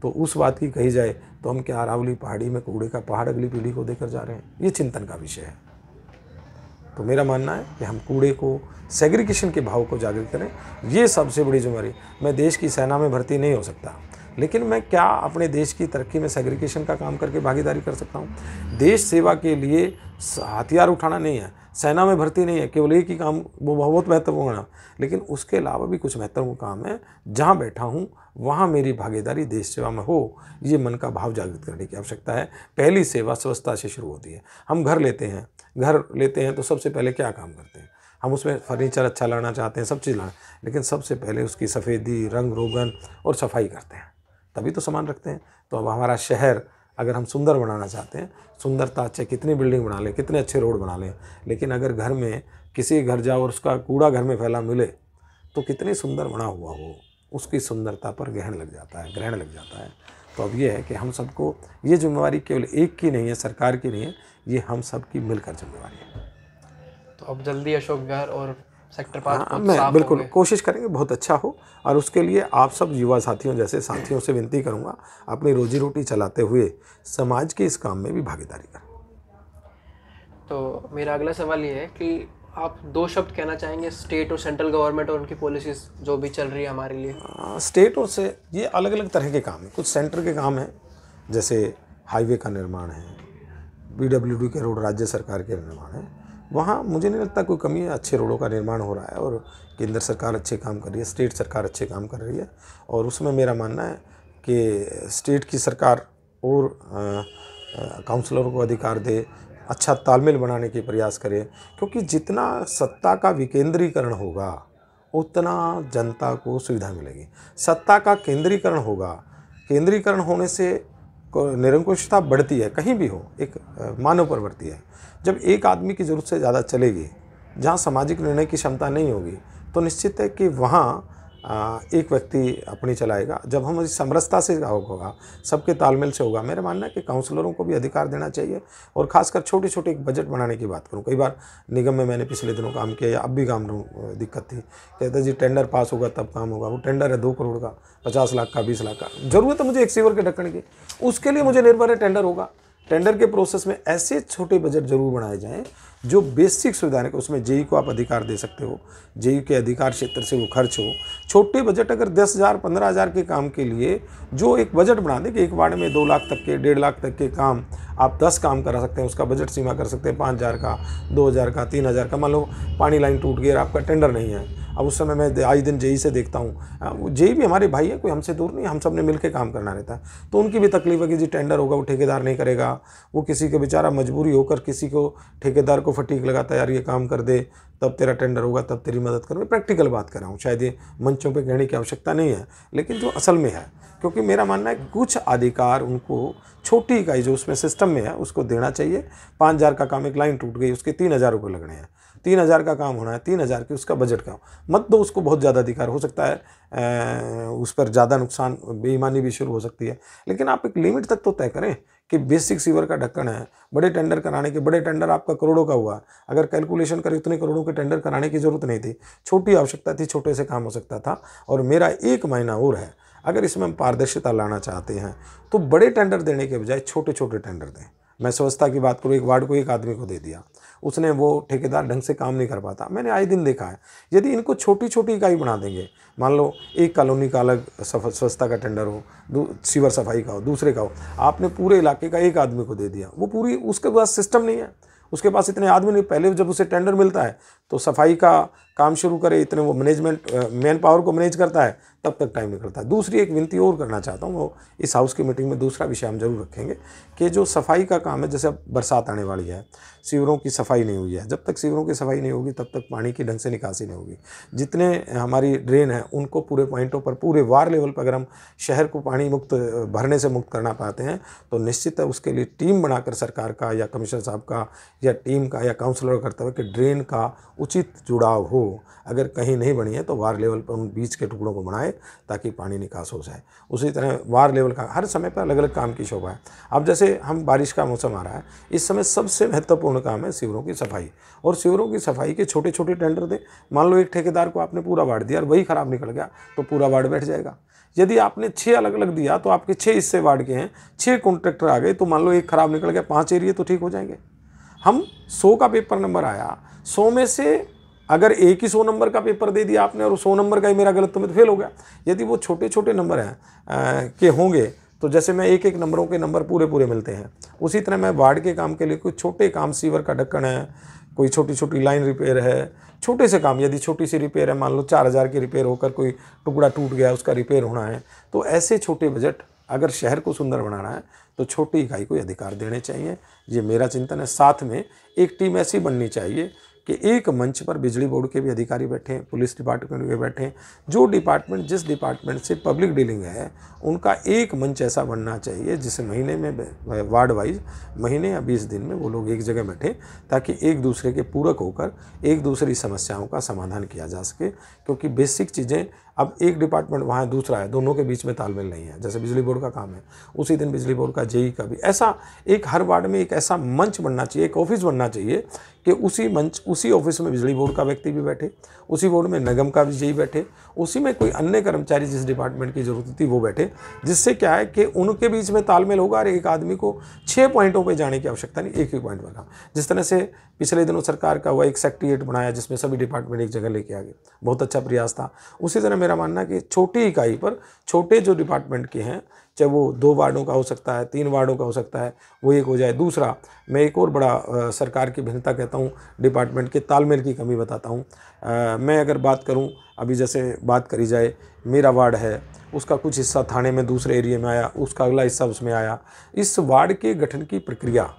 तो उस बात की कही जाए तो हम क्या अरावली पहाड़ी में कूड़े का पहाड़ अगली पीढ़ी को देकर जा रहे हैं? ये चिंतन का विषय है। तो मेरा मानना है कि हम कूड़े को सेग्रीगेशन के भाव को जागृत करें, ये सबसे बड़ी जिम्मेदारी। मैं देश की सेना में भर्ती नहीं हो सकता, लेकिन मैं क्या अपने देश की तरक्की में सेग्रीगेशन का काम करके भागीदारी कर सकता हूँ? देश सेवा के लिए हथियार उठाना नहीं है, सेना में भर्ती नहीं है, केवल एक ही काम, वो बहुत महत्वपूर्ण है, लेकिन उसके अलावा भी कुछ महत्वपूर्ण काम है। जहाँ बैठा हूँ वहाँ मेरी भागीदारी देश सेवा में हो, ये मन का भाव जागृत करने की आवश्यकता है। पहली सेवा स्वच्छता से शुरू होती है। हम घर लेते हैं तो सबसे पहले क्या काम करते हैं? हम उसमें फर्नीचर अच्छा लाना चाहते हैं, सब चीज़ लाना, लेकिन सबसे पहले उसकी सफ़ेदी, रंग रोगन और सफाई करते हैं, तभी तो सामान रखते हैं। तो अब हमारा शहर अगर हम सुंदर बनाना चाहते हैं, सुंदरता चाहे कितनी बिल्डिंग बना लें, कितने अच्छे रोड बना लें, लेकिन अगर घर में किसी घर जाओ और उसका कूड़ा घर में फैला मिले तो कितनी सुंदर बना हुआ हो, उसकी सुंदरता पर ग्रहण लग जाता है। तो अब ये है कि हम सबको ये जिम्मेवारी केवल एक की नहीं है, सरकार की नहीं है, ये हम सब की मिलकर जिम्मेवारी है। तो अब जल्दी अशोक विहार और सेक्टर 5 हाँ, बहुत मैं साफ बिल्कुल होंगे। कोशिश करेंगे बहुत अच्छा हो, और उसके लिए आप सब युवा साथियों जैसे साथियों से विनती करूँगा, अपनी रोजी रोटी चलाते हुए समाज के इस काम में भी भागीदारी करें। तो मेरा अगला सवाल ये है कि आप 2 शब्द कहना चाहेंगे स्टेट और सेंट्रल गवर्नमेंट और उनकी पॉलिसीज़ जो भी चल रही है हमारे लिए? स्टेट और से ये अलग अलग तरह के काम हैं। कुछ सेंटर के काम हैं, जैसे हाईवे का निर्माण है, पीडब्ल्यूडी के रोड राज्य सरकार के निर्माण है, वहाँ मुझे नहीं लगता कोई कमी है, अच्छे रोडों का निर्माण हो रहा है और केंद्र सरकार अच्छे काम कर रही है, स्टेट सरकार अच्छे काम कर रही है। और उसमें मेरा मानना है कि स्टेट की सरकार और काउंसलरों को अधिकार दे, अच्छा तालमेल बनाने के प्रयास करे, क्योंकि जितना सत्ता का विकेंद्रीकरण होगा उतना जनता को सुविधा मिलेगी। सत्ता का केंद्रीकरण होगा, केंद्रीकरण होने से निरंकुशता बढ़ती है, कहीं भी हो, एक मानव पर बढ़ती है। जब एक आदमी की ज़रूरत से ज़्यादा चलेगी, जहाँ सामाजिक निर्णय की क्षमता नहीं होगी, तो निश्चित है कि वहाँ एक व्यक्ति अपनी चलाएगा। जब हम इस समरसता से होगा, सबके तालमेल से होगा, मेरा मानना है कि काउंसलरों को भी अधिकार देना चाहिए। और खासकर छोटे छोटे एक बजट बनाने की बात करूँ, कई बार निगम में मैंने पिछले दिनों काम किया या अब भी काम दिक्कत थी, कहते जी टेंडर पास होगा तब काम होगा। वो टेंडर है 2 करोड़ का, 50 लाख का, 20 लाख का, ज़रूरत है मुझे एक सीवर के ढक्कन की, उसके लिए मुझे निर्भर है टेंडर होगा। टेंडर के प्रोसेस में ऐसे छोटे बजट जरूर बनाए जाएं जो बेसिक सुविधाएं, उसमें जेई को आप अधिकार दे सकते हो, जेई के अधिकार क्षेत्र से वो खर्च हो। छोटे बजट अगर 10,000 15,000 के काम के लिए जो एक बजट बना दें कि एक वार्ड में 2 लाख तक के, 1.5 लाख तक के काम आप 10 काम करा सकते हैं, उसका बजट सीमा कर सकते हैं 5,000 का, 2,000 का, 3,000 का। मान लो पानी लाइन टूट गई और आपका टेंडर नहीं है, अब उस समय मैं आज दिन जेई से देखता हूँ, जेई भी हमारे भाई है, कोई हमसे दूर नहीं, हम सब ने मिलकर काम करना रहता है। तो उनकी भी तकलीफ है कि जी टेंडर होगा, वो ठेकेदार नहीं करेगा, वो किसी के बेचारा मजबूरी होकर किसी को ठेकेदार को फटीक लगाता है, यार ये काम कर दे तब तेरा टेंडर होगा, तब तेरी मदद करूँ। मैं प्रैक्टिकल बात कर रहा हूँ, शायद ये मंचों पे कहने की आवश्यकता नहीं है, लेकिन जो असल में है, क्योंकि मेरा मानना है कुछ अधिकार उनको छोटी इकाई जो उसमें सिस्टम में है उसको देना चाहिए। 5,000 का काम, एक लाइन टूट गई, उसके 3,000 रुपये लगने हैं, 3,000 का काम होना है, 3,000 की उसका बजट का, मत दो उसको बहुत ज़्यादा अधिकार। हो सकता है उस पर ज़्यादा नुकसान, बेईमानी भी शुरू हो सकती है, लेकिन आप एक लिमिट तक तो तय करें कि बेसिक सीवर का ढक्कन है। बड़े टेंडर कराने के, बड़े टेंडर आपका करोड़ों का हुआ, अगर कैलकुलेशन करें उतने करोड़ों के टेंडर कराने की ज़रूरत नहीं थी, छोटी आवश्यकता थी, छोटे से काम हो सकता था। और मेरा एक महीना और है, अगर इसमें हम पारदर्शिता लाना चाहते हैं तो बड़े टेंडर देने के बजाय छोटे छोटे टेंडर दें। मैं स्वच्छता की बात करूँ, एक वार्ड को एक आदमी को दे दिया, उसने वो ठेकेदार ढंग से काम नहीं कर पाता, मैंने आए दिन देखा है। यदि इनको छोटी छोटी इकाई बना देंगे, मान लो एक कॉलोनी का अलग स्वच्छता का टेंडर हो, सीवर सफाई का हो, दूसरे का हो, आपने पूरे इलाके का एक आदमी को दे दिया, वो पूरी, उसके पास सिस्टम नहीं है, उसके पास इतने आदमी नहीं। पहले जब उसे टेंडर मिलता है तो सफाई का काम शुरू करे, इतने वो मैनेजमेंट मैन पावर को मैनेज करता है, तब तक टाइम निकलता है। दूसरी एक विनती और करना चाहता हूँ, वो इस हाउस की मीटिंग में दूसरा विषय हम जरूर रखेंगे कि जो सफाई का काम है, जैसे अब बरसात आने वाली है, सीवरों की सफाई नहीं हुई है, जब तक सीवरों की सफाई नहीं होगी तब तक पानी की ढंग से निकासी नहीं होगी। जितने हमारी ड्रेन है उनको पूरे पॉइंटों पर, पूरे वार्ड लेवल पर अगर हम शहर को पानी मुक्त, भरने से मुक्त करना पाते हैं तो निश्चित है उसके लिए टीम बनाकर सरकार का या कमिश्नर साहब का या टीम का या काउंसलर का कर्तव्य कि ड्रेन का उचित जुड़ाव हो। अगर कहीं नहीं बनी है तो वार लेवल पर उन बीच के टुकड़ों को बनाए ताकि पानी निकास हो जाए। उसी तरह वार लेवल का हर समय पर अलग अलग काम की शोभा है। अब जैसे हम बारिश का मौसम आ रहा है, इस समय सबसे महत्वपूर्ण काम है सीवरों की सफाई, और सीवरों की सफाई के छोटे छोटे टेंडर दें। मान लो एक ठेकेदार को आपने पूरा वार्ड दिया और वही खराब निकल गया तो पूरा वार्ड बैठ जाएगा। यदि आपने 6 अलग अलग दिया तो आपके 6 हिस्से वार्ड के हैं, 6 कॉन्ट्रैक्टर आ गए तो मान लो एक खराब निकल गया, 5 एरिया तो ठीक हो जाएंगे। हम 100 का पेपर नंबर आया, 100 में से अगर एक ही 100 नंबर का पेपर दे दिया आपने और 100 नंबर का ही मेरा गलत तो मैं तो फेल हो गया। यदि वो छोटे छोटे नंबर हैं के होंगे तो जैसे मैं एक एक नंबरों के नंबर पूरे पूरे मिलते हैं, उसी तरह मैं वार्ड के काम के लिए कोई छोटे काम, सीवर का ढक्कन है, कोई छोटी छोटी लाइन रिपेयर है, छोटे से काम, यदि छोटी सी रिपेयर है, मान लो 4,000 की रिपेयर होकर कोई टुकड़ा टूट गया उसका रिपेयर होना है, तो ऐसे छोटे बजट अगर शहर को सुंदर बनाना है तो छोटी इकाई को अधिकार देने चाहिए। ये मेरा चिंतन है। साथ में एक टीम ऐसी बननी चाहिए कि एक मंच पर बिजली बोर्ड के भी अधिकारी बैठें, पुलिस डिपार्टमेंट के बैठें, जो डिपार्टमेंट जिस डिपार्टमेंट से पब्लिक डीलिंग है उनका एक मंच ऐसा बनना चाहिए जिसे महीने में वार्ड वाइज महीने या 20 दिन में वो लोग एक जगह बैठें ताकि एक दूसरे के पूरक होकर एक दूसरी समस्याओं का समाधान किया जा सके। क्योंकि बेसिक चीज़ें अब एक डिपार्टमेंट वहाँ है, दूसरा है, दोनों के बीच में तालमेल नहीं है। जैसे बिजली बोर्ड का काम है, उसी दिन बिजली बोर्ड का जेई का भी। ऐसा एक हर वार्ड में एक ऐसा मंच बनना चाहिए, एक ऑफिस बनना चाहिए कि उसी मंच, उसी ऑफिस में बिजली बोर्ड का व्यक्ति भी बैठे, उसी बोर्ड में निगम का भी जेई बैठे, उसी में कोई अन्य कर्मचारी जिस डिपार्टमेंट की जरूरत थी वो बैठे। जिससे क्या है कि उनके बीच में तालमेल होगा और एक आदमी को 6 पॉइंटों पे जाने की आवश्यकता नहीं, एक ही पॉइंट पर काम। जिस तरह से पिछले दिनों सरकार का हुआ एक सेक्रेटेरिएट बनाया जिसमें सभी डिपार्टमेंट एक जगह लेके आ गए, बहुत अच्छा प्रयास था। उसी तरह मेरा मानना है कि छोटी इकाई पर छोटे जो डिपार्टमेंट के हैं, चाहे वो 2 वार्डों का हो सकता है, 3 वार्डों का हो सकता है, वो एक हो जाए। दूसरा, मैं एक और बड़ा सरकार की भिन्नता कहता हूँ, डिपार्टमेंट के तालमेल की कमी बताता हूँ। मैं अगर बात करूँ, अभी जैसे बात करी जाए, मेरा वार्ड है, उसका कुछ हिस्सा थाने में दूसरे एरिया में आया, उसका अगला हिस्सा उसमें आया। इस वार्ड के गठन की प्रक्रिया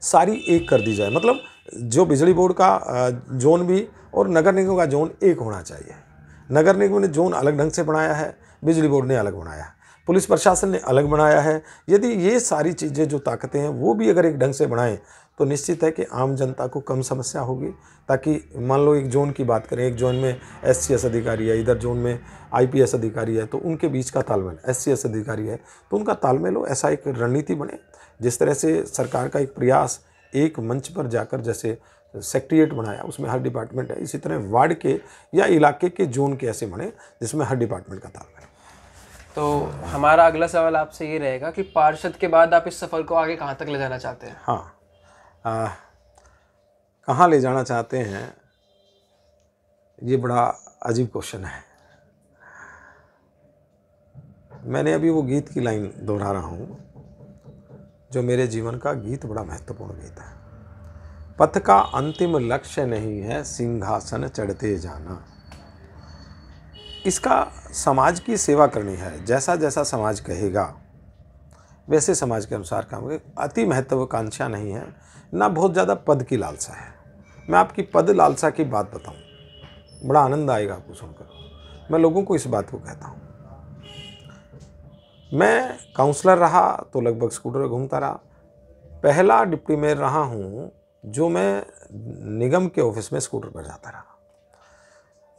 सारी एक कर दी जाए। मतलब जो बिजली बोर्ड का जोन भी और नगर निगम का जोन एक होना चाहिए। नगर निगम ने जोन अलग ढंग से बनाया है, बिजली बोर्ड ने अलग बनाया है, पुलिस प्रशासन ने अलग बनाया है। यदि ये सारी चीज़ें जो ताकतें हैं वो भी अगर एक ढंग से बनाएं तो निश्चित है कि आम जनता को कम समस्या होगी। ताकि मान लो एक जोन की बात करें, एक जोन में SCS अधिकारी है, इधर जोन में IPS अधिकारी है, तो उनके बीच का तालमेल, SCS अधिकारी है तो उनका तालमेल हो, ऐसा एक रणनीति बने। जिस तरह से सरकार का एक प्रयास एक मंच पर जाकर जैसे सेक्रेटेरिएट बनाया, उसमें हर डिपार्टमेंट है, इसी तरह वार्ड के या इलाके के जोन के ऐसे बने जिसमें हर डिपार्टमेंट का तालमेल। तो हमारा अगला सवाल आपसे ये रहेगा कि पार्षद के बाद आप इस सफ़र को आगे कहाँ तक ले जाना चाहते हैं? हाँ, कहाँ ले जाना चाहते हैं, ये बड़ा अजीब क्वेश्चन है। मैंने अभी वो गीत की लाइन दोहरा रहा हूँ जो मेरे जीवन का गीत, बड़ा महत्वपूर्ण गीत है। पथ का अंतिम लक्ष्य नहीं है सिंहासन चढ़ते जाना। इसका समाज की सेवा करनी है। जैसा जैसा समाज कहेगा वैसे समाज के अनुसार काम करें। अति महत्वाकांक्षा नहीं है, ना बहुत ज़्यादा पद की लालसा है। मैं आपकी पद लालसा की बात बताऊं, बड़ा आनंद आएगा आपको सुनकर। मैं लोगों को इस बात को कहता हूं। मैं काउंसलर रहा तो लगभग स्कूटर घूमता रहा। पहला डिप्टी मेयर रहा हूं जो मैं निगम के ऑफिस में स्कूटर पर जाता रहा।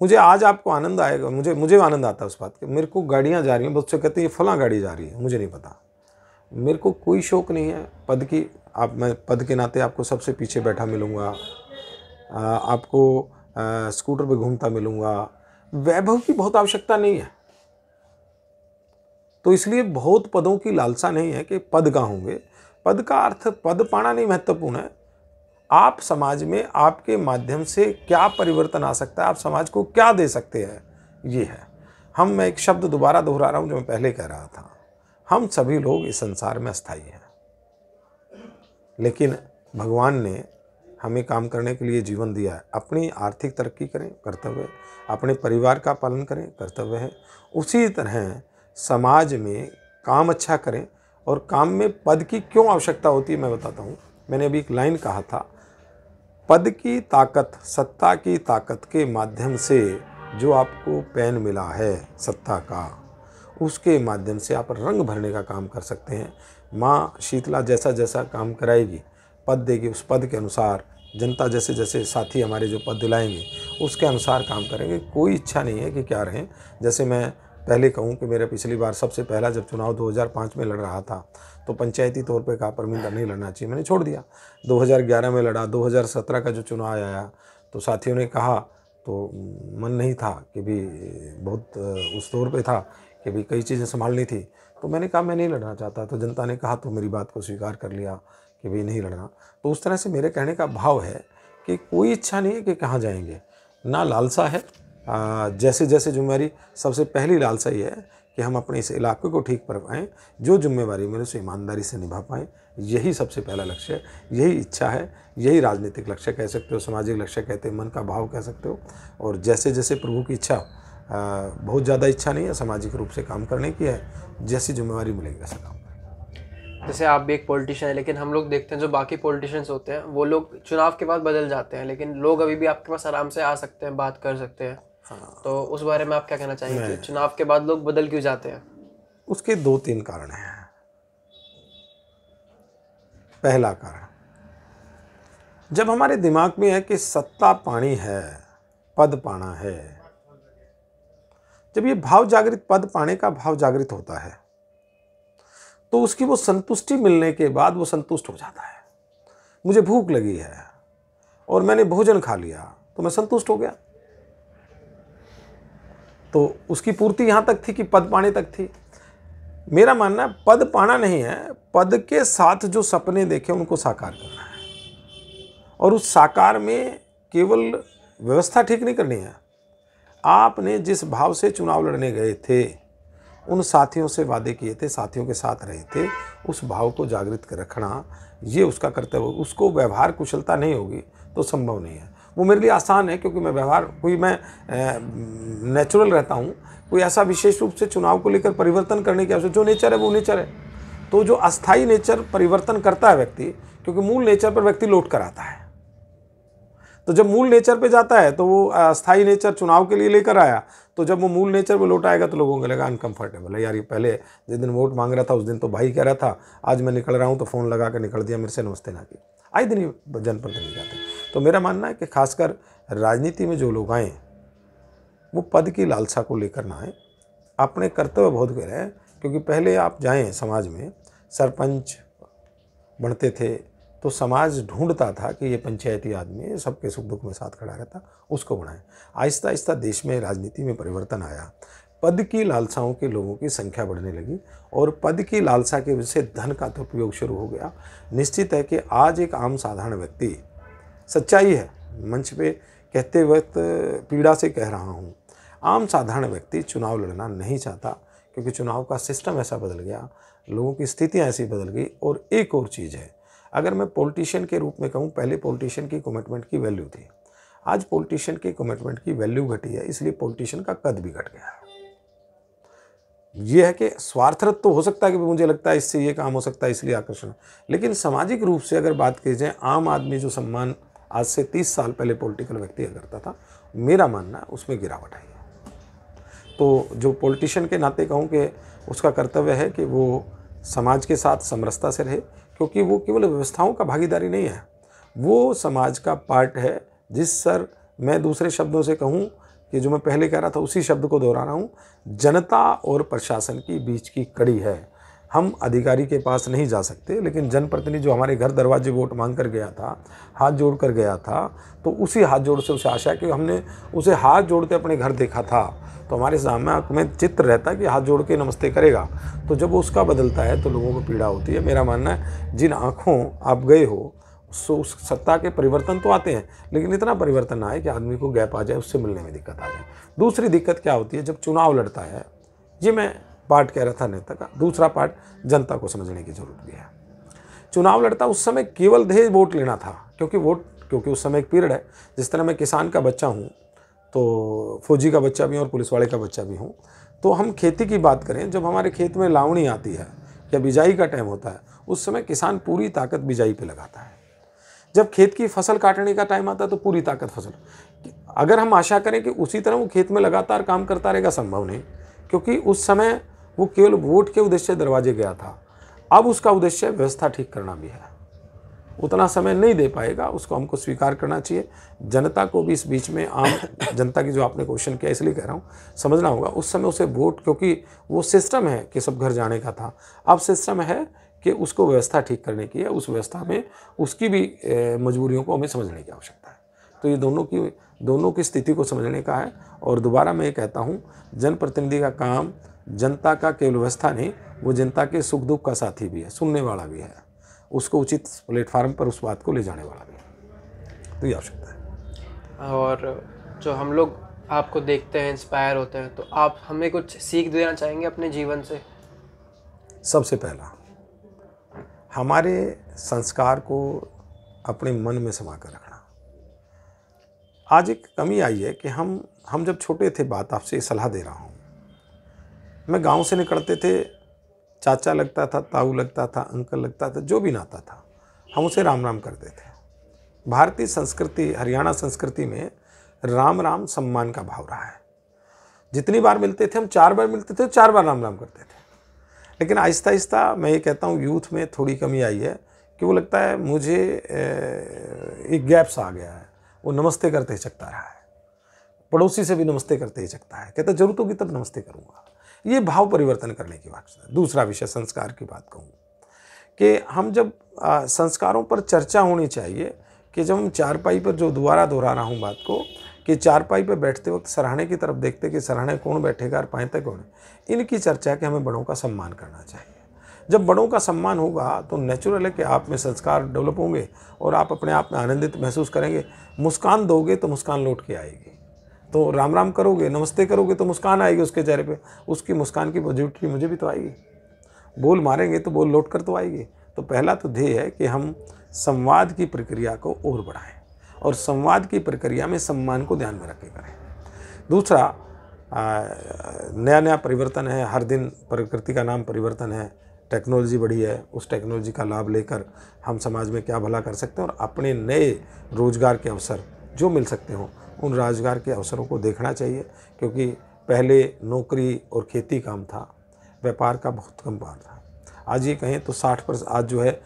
मुझे आज आपको आनंद आएगा, मुझे आनंद आता है उस बात के। मेरे को गाड़ियाँ जा रही हैं, बहुत से कहते हैं ये फलां गाड़ी जा रही है, मुझे नहीं पता। मेरे को कोई शौक़ नहीं है पद की। मैं पद के नाते आपको सबसे पीछे बैठा मिलूँगा, आपको स्कूटर पे घूमता मिलूँगा। वैभव की बहुत आवश्यकता नहीं है, तो इसलिए बहुत पदों की लालसा नहीं है कि पद कहाँ होंगे। पद का अर्थ पद पाना नहीं महत्वपूर्ण है। आप समाज में आपके माध्यम से क्या परिवर्तन आ सकता है, आप समाज को क्या दे सकते हैं, ये है। मैं एक शब्द दोबारा दोहरा रहा हूँ जो मैं पहले कह रहा था। हम सभी लोग इस संसार में अस्थायी हैं, लेकिन भगवान ने हमें काम करने के लिए जीवन दिया है। अपनी आर्थिक तरक्की करें, कर्तव्य है। अपने परिवार का पालन करें, कर्तव्य है। उसी तरह समाज में काम अच्छा करें। और काम में पद की क्यों आवश्यकता होती है मैं बताता हूँ। मैंने अभी एक लाइन कहा था, पद की ताकत, सत्ता की ताकत के माध्यम से जो आपको पैन मिला है सत्ता का, उसके माध्यम से आप रंग भरने का काम कर सकते हैं। माँ शीतला जैसा जैसा काम कराएगी, पद देगी, उस पद के अनुसार जनता जैसे जैसे साथी हमारे जो पद दिलाएंगे उसके अनुसार काम करेंगे। कोई इच्छा नहीं है कि क्या रहें। जैसे मैं पहले कहूँ कि मेरा पिछली बार सबसे पहला जब चुनाव 2005 में लड़ रहा था तो पंचायती तौर पे कहा परमिंदर नहीं लड़ना चाहिए, मैंने छोड़ दिया। 2011 में लड़ा, 2017 का जो चुनाव आया तो साथियों ने कहा, तो मन नहीं था कि भी बहुत उस दौर पे था कि भी कई चीज़ें संभालनी थी, तो मैंने कहा मैं नहीं लड़ना चाहता। तो जनता ने कहा तो मेरी बात को स्वीकार कर लिया कि भाई नहीं लड़ना। तो उस तरह से मेरे कहने का भाव है कि कोई इच्छा नहीं है कि कहाँ जाएंगे, ना लालसा है। जैसे जैसे जिम्मेवारी, सबसे पहली लालसा ये है कि हम अपने इस इलाके को ठीक कर पाएँ, जो जिम्मेवारी मेरे से ईमानदारी से निभा पाएँ। यही सबसे पहला लक्ष्य है, यही इच्छा है, यही राजनीतिक लक्ष्य कह सकते हो, सामाजिक लक्ष्य कहते हैं, मन का भाव कह सकते हो। और जैसे जैसे प्रभु की इच्छा, बहुत ज़्यादा इच्छा नहीं है सामाजिक रूप से काम करने की है, जैसी जिम्मेवारी मिलेगी वैसा काम। जैसे आप भी एक पॉलिटिशियन है, लेकिन हम लोग देखते हैं जो बाकी पॉलिटिशियंस होते हैं वो लोग चुनाव के बाद बदल जाते हैं, लेकिन लोग अभी भी आपके पास आराम से आ सकते हैं, बात कर सकते हैं। तो उस बारे में आप क्या कहना चाहेंगे कि चुनाव के बाद लोग बदल क्यों जाते हैं? उसके 2-3 कारण हैं। पहला कारण, जब हमारे दिमाग में है कि सत्ता पानी है, पद पाना है, जब ये भाव जागृत, पद पाने का भाव जागृत होता है तो उसकी वो संतुष्टि मिलने के बाद वो संतुष्ट हो जाता है। मुझे भूख लगी है और मैंने भोजन खा लिया तो मैं संतुष्ट हो गया। तो उसकी पूर्ति यहां तक थी कि पद पाने तक थी। मेरा मानना है पद पाना नहीं है, पद के साथ जो सपने देखे उनको साकार करना है। और उस साकार में केवल व्यवस्था ठीक नहीं करनी है। आपने जिस भाव से चुनाव लड़ने गए थे, उन साथियों से वादे किए थे, साथियों के साथ रहे थे, उस भाव को जागृत कर रखना ये उसका कर्तव्य। उसको व्यवहार कुशलता नहीं होगी तो संभव नहीं है। वो मेरे लिए आसान है क्योंकि मैं व्यवहार मैं नेचुरल रहता हूँ। कोई ऐसा विशेष रूप से चुनाव को लेकर परिवर्तन करने की आवश्यकता, जो नेचर है वो नेचर है। तो जो अस्थायी नेचर परिवर्तन करता है व्यक्ति, क्योंकि मूल नेचर पर व्यक्ति लौट कर आता है। तो जब मूल नेचर पे जाता है तो वो अस्थायी नेचर चुनाव के लिए लेकर आया, तो जब वो मूल नेचर पे लौट आएगा तो लोगों को लगा अनकंफर्टेबल है। यार ये पहले जिस दिन वोट मांग रहा था उस दिन तो भाई कह रहा था, आज मैं निकल रहा हूँ तो फ़ोन लगा कर निकल दिया, मेरे से नमस्ते ना की। आए दिन ही जनप्रतिनिधि जाते हैं। तो मेरा मानना है कि खासकर राजनीति में जो लोग आए वो पद की लालसा को लेकर ना आए, अपने कर्तव्य बहुत गहरे हैं। क्योंकि पहले आप जाएं समाज में, सरपंच बनते थे तो समाज ढूंढता था कि ये पंचायती आदमी है, सबके सुख दुख में साथ खड़ा रहता, उसको बनाएं। आहिस्ता आहिस्ता देश में राजनीति में परिवर्तन आया, पद की लालसाओं के लोगों की संख्या बढ़ने लगी और पद की लालसा की वजह से धन का दुरुपयोग शुरू हो गया। निश्चित है कि आज एक आम साधारण व्यक्ति, सच्चाई है, मंच पे कहते वक्त पीड़ा से कह रहा हूँ, आम साधारण व्यक्ति चुनाव लड़ना नहीं चाहता क्योंकि चुनाव का सिस्टम ऐसा बदल गया, लोगों की स्थितियाँ ऐसी बदल गई। और एक और चीज़ है, अगर मैं पॉलिटिशियन के रूप में कहूँ, पहले पॉलिटिशियन की कमिटमेंट की वैल्यू थी, आज पॉलिटिशियन की कमिटमेंट की वैल्यू घटी है, इसलिए पॉलिटिशियन का कद भी घट गया है। ये है कि स्वार्थरत तो हो सकता है कि मुझे लगता है इससे ये काम हो सकता है इसलिए आकर्षण, लेकिन सामाजिक रूप से अगर बात की जाए, आम आदमी जो सम्मान आज से 30 साल पहले पॉलिटिकल व्यक्ति करता था, मेरा मानना है उसमें गिरावट आई है। तो जो पॉलिटिशियन के नाते कहूँ कि उसका कर्तव्य है कि वो समाज के साथ समरसता से रहे, क्योंकि वो केवल व्यवस्थाओं का भागीदारी नहीं है, वो समाज का पार्ट है। मैं दूसरे शब्दों से कहूँ कि जो मैं पहले कह रहा था उसी शब्द को दोहरा रहा हूँ, जनता और प्रशासन की बीच की कड़ी है। हम अधिकारी के पास नहीं जा सकते, लेकिन जनप्रतिनिधि जो हमारे घर दरवाजे वोट मांग कर गया था, हाथ जोड़ कर गया था, तो उसी हाथ जोड़ से उसे आशा है कि हमने उसे हाथ जोड़ते अपने घर देखा था, तो हमारे सामने में चित्र रहता है कि हाथ जोड़ के नमस्ते करेगा। तो जब वो उसका बदलता है तो लोगों को पीड़ा होती है। मेरा मानना है जिन आँखों आप गए हो, उस सत्ता के परिवर्तन तो आते हैं, लेकिन इतना परिवर्तन ना आए कि आदमी को गैप आ जाए, उससे मिलने में दिक्कत आ जाए। दूसरी दिक्कत क्या होती है, जब चुनाव लड़ता है, ये मैं पार्ट कह रहा था नेता का, दूसरा पार्ट जनता को समझने की जरूरत भी है। चुनाव लड़ता उस समय केवल दहेज वोट लेना था, क्योंकि उस समय एक पीरियड है, जिस तरह मैं किसान का बच्चा हूँ तो फौजी का बच्चा भी हूँ और पुलिस वाले का बच्चा भी हूँ। तो हम खेती की बात करें, जब हमारे खेत में लावणी आती है या बिजाई का टाइम होता है, उस समय किसान पूरी ताकत बिजाई पे लगाता है। जब खेत की फसल काटने का टाइम आता है तो पूरी ताकत फसल। अगर हम आशा करें कि उसी तरह वो खेत में लगातार काम करता रहेगा, संभव नहीं, क्योंकि उस समय वो केवल वोट के उद्देश्य दरवाजे गया था। अब उसका उद्देश्य व्यवस्था ठीक करना भी है, उतना समय नहीं दे पाएगा, उसको हमको स्वीकार करना चाहिए। जनता को भी इस बीच में, आम जनता की जो आपने क्वेश्चन किया इसलिए कह रहा हूँ, समझना होगा उस समय उसे वोट, क्योंकि वो सिस्टम है कि सब घर जाने का था, अब सिस्टम है कि उसको व्यवस्था ठीक करने की है, उस व्यवस्था में उसकी भी मजबूरियों को हमें समझने की आवश्यकता है। तो ये दोनों की स्थिति को समझने का है। और दोबारा मैं ये कहता हूँ, जनप्रतिनिधि का काम जनता का केवल व्यवस्था नहीं, वो जनता के सुख दुख का साथी भी है, सुनने वाला भी है, उसको उचित प्लेटफार्म पर उस बात को ले जाने वाला भी है। तो ये आवश्यकता है। और जो हम लोग आपको देखते हैं, इंस्पायर होते हैं, तो आप हमें कुछ सीख देना चाहेंगे अपने जीवन से? सबसे पहला, हमारे संस्कार को अपने मन में समा कर रखना। आज एक कमी आई है कि हम जब छोटे थे, बात आपसे सलाह दे रहा हूँ, मैं गांव से निकलते थे, चाचा लगता था, ताऊ लगता था, अंकल लगता था, जो भी नाता था, हम उसे राम राम करते थे। भारतीय संस्कृति, हरियाणा संस्कृति में राम राम सम्मान का भाव रहा है। जितनी बार मिलते थे, हम 4 बार मिलते थे, 4 बार राम राम करते थे। लेकिन आहिस्ता आहिस्ता मैं ये कहता हूँ, यूथ में थोड़ी कमी आई है कि वो लगता है मुझे एक गैप सा आ गया है, वो नमस्ते करते चकता रहा है। पड़ोसी से भी नमस्ते करते ही चकता है, कहता जरूरत होगी तब नमस्ते करूँगा। ये भाव परिवर्तन करने की बात है। दूसरा विषय संस्कार की बात कहूँ कि हम जब संस्कारों पर चर्चा होनी चाहिए कि जब हम चारपाई पर, जो दोबारा दोहरा रहा हूँ बात को, कि चारपाई पर बैठते वक्त सराहने की तरफ देखते कि सराहने कौन बैठेगा और पाएते कौन है, इनकी चर्चा है कि हमें बड़ों का सम्मान करना चाहिए। जब बड़ों का सम्मान होगा तो नेचुरल है कि आप में संस्कार डेवलप होंगे और आप अपने आप में आनंदित महसूस करेंगे। मुस्कान दोगे तो मुस्कान लौट के आएगी। तो राम राम करोगे, नमस्ते करोगे तो मुस्कान आएगी उसके चेहरे पे, उसकी मुस्कान की पॉजिटिविटी मुझे भी तो आएगी। बोल मारेंगे तो बोल लौट कर तो आएगी। तो पहला तो ध्येय है कि हम संवाद की प्रक्रिया को और बढ़ाएं और संवाद की प्रक्रिया में सम्मान को ध्यान में रख के करें। दूसरा, नया नया परिवर्तन है, हर दिन प्रकृति का नाम परिवर्तन है, टेक्नोलॉजी बढ़ी है, उस टेक्नोलॉजी का लाभ लेकर हम समाज में क्या भला कर सकते हैं और अपने नए रोजगार के अवसर जो मिल सकते हों, उन रोजगार के अवसरों को देखना चाहिए। क्योंकि पहले नौकरी और खेती काम था, व्यापार का बहुत कम भार था। आज ये कहें तो 60% आज जो है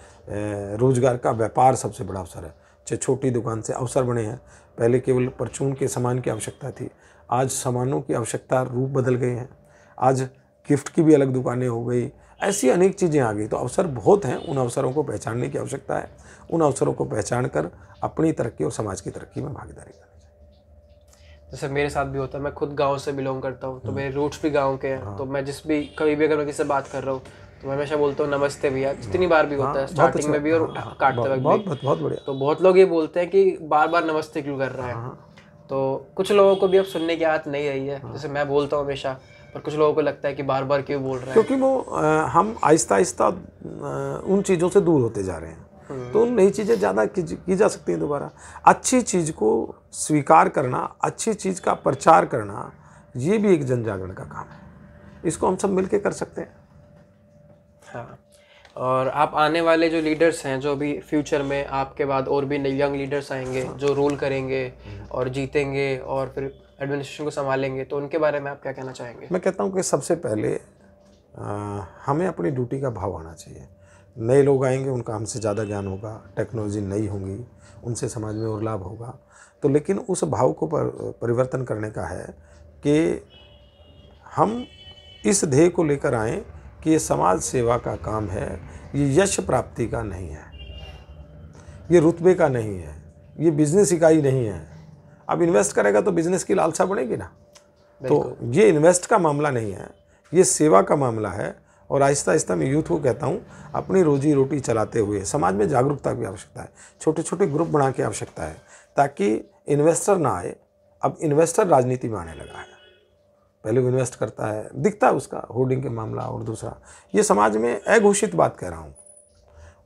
रोजगार का व्यापार सबसे बड़ा अवसर है। चाहे छोटी दुकान से अवसर बने हैं। पहले केवल परचून के सामान की आवश्यकता थी, आज सामानों की आवश्यकता रूप बदल गए हैं। आज गिफ्ट की भी अलग दुकानें हो गई, ऐसी अनेक चीज़ें आ गई। तो अवसर बहुत हैं, उन अवसरों को पहचानने की आवश्यकता है। उन अवसरों को पहचान कर अपनी तरक्की और समाज की तरक्की में भागीदारी करनी चाहिए। जैसे मेरे साथ भी होता है, मैं खुद गांव से बिलोंग करता हूँ, तो मेरे रूट्स भी गांव के हैं। तो मैं कभी भी अगर मैं किसी से बात कर रहा हूँ तो मैं हमेशा बोलता हूँ नमस्ते भैया, जितनी बार भी होता है, स्टार्टिंग में भी और काटते वक्त भी। बहुत बढ़िया। तो बहुत लोग ये बोलते हैं कि बार बार नमस्ते क्यों कर रहे हैं। तो कुछ लोगों को भी अब सुनने की आदत नहीं रही है, जैसे मैं बोलता हूँ हमेशा, पर कुछ लोगों को लगता है कि बार बार क्यों बोल रहे हैं। क्योंकि वो हम आहिस्ता आहिस्ता उन चीज़ों से दूर होते जा रहे हैं। तो नई चीज़ें ज़्यादा की जा सकती हैं दोबारा। अच्छी चीज़ को स्वीकार करना, अच्छी चीज़ का प्रचार करना, ये भी एक जन जागरण का काम है। इसको हम सब मिलके कर सकते हैं। हाँ, और आप आने वाले जो लीडर्स हैं, जो भी फ्यूचर में आपके बाद और भी यंग लीडर्स आएंगे जो रूल करेंगे और जीतेंगे और फिर एडमिनिस्ट्रेशन को संभालेंगे, तो उनके बारे में आप क्या कहना चाहेंगे? मैं कहता हूँ कि सबसे पहले हमें अपनी ड्यूटी का भाव आना चाहिए। नए लोग आएंगे, उनका हमसे ज़्यादा ज्ञान होगा, टेक्नोलॉजी नई होंगी, उनसे समाज में और लाभ होगा। तो लेकिन उस भाव को परिवर्तन करने का है कि हम इस ध्येय को लेकर आएँ कि ये समाज सेवा का काम है, ये यश प्राप्ति का नहीं है, ये रुतबे का नहीं है, ये बिजनेस इकाई नहीं है। अब इन्वेस्ट करेगा तो बिजनेस की लालसा बढ़ेगी ना। तो ये इन्वेस्ट का मामला नहीं है, ये सेवा का मामला है। और आहिस्ता आहिस्ता मैं यूथ को कहता हूँ, अपनी रोजी रोटी चलाते हुए समाज में जागरूकता की आवश्यकता है, छोटे छोटे ग्रुप बना के आवश्यकता है, ताकि इन्वेस्टर ना आए। अब इन्वेस्टर राजनीति में आने लगा है। पहले वो इन्वेस्ट करता है, दिखता है उसका होर्डिंग के मामला। और दूसरा, ये समाज में अघोषित बात कह रहा हूँ,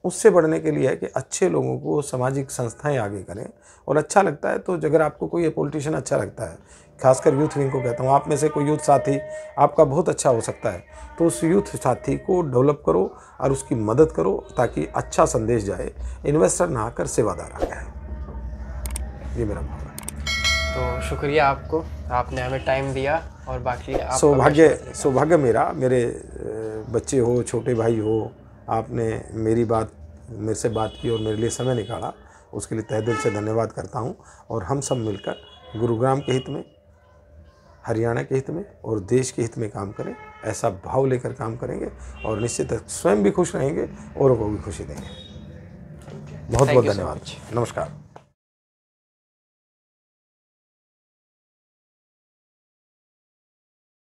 उससे बढ़ने के लिए है कि अच्छे लोगों को सामाजिक संस्थाएं आगे करें। और अच्छा लगता है तो अगर आपको कोई पॉलिटिशियन अच्छा लगता है, खासकर यूथ विंग को कहता हूँ, आप में से कोई यूथ साथी आपका बहुत अच्छा हो सकता है, तो उस यूथ साथी को डेवलप करो और उसकी मदद करो, ताकि अच्छा संदेश जाए, इन्वेस्टर ना आकर सेवादार आ जाए। ये मेरा भाव है। तो शुक्रिया आपको, आपने हमें टाइम दिया। और बाकी सौभाग्य मेरा, मेरे बच्चे हो, छोटे भाई हो, आपने मेरे से बात की और मेरे लिए समय निकाला, उसके लिए तहे दिल से धन्यवाद करता हूं। और हम सब मिलकर गुरुग्राम के हित में, हरियाणा के हित में और देश के हित में काम करें, ऐसा भाव लेकर काम करेंगे और निश्चित स्वयं भी खुश रहेंगे, औरों को भी खुशी देंगे। बहुत बहुत धन्यवाद। नमस्कार।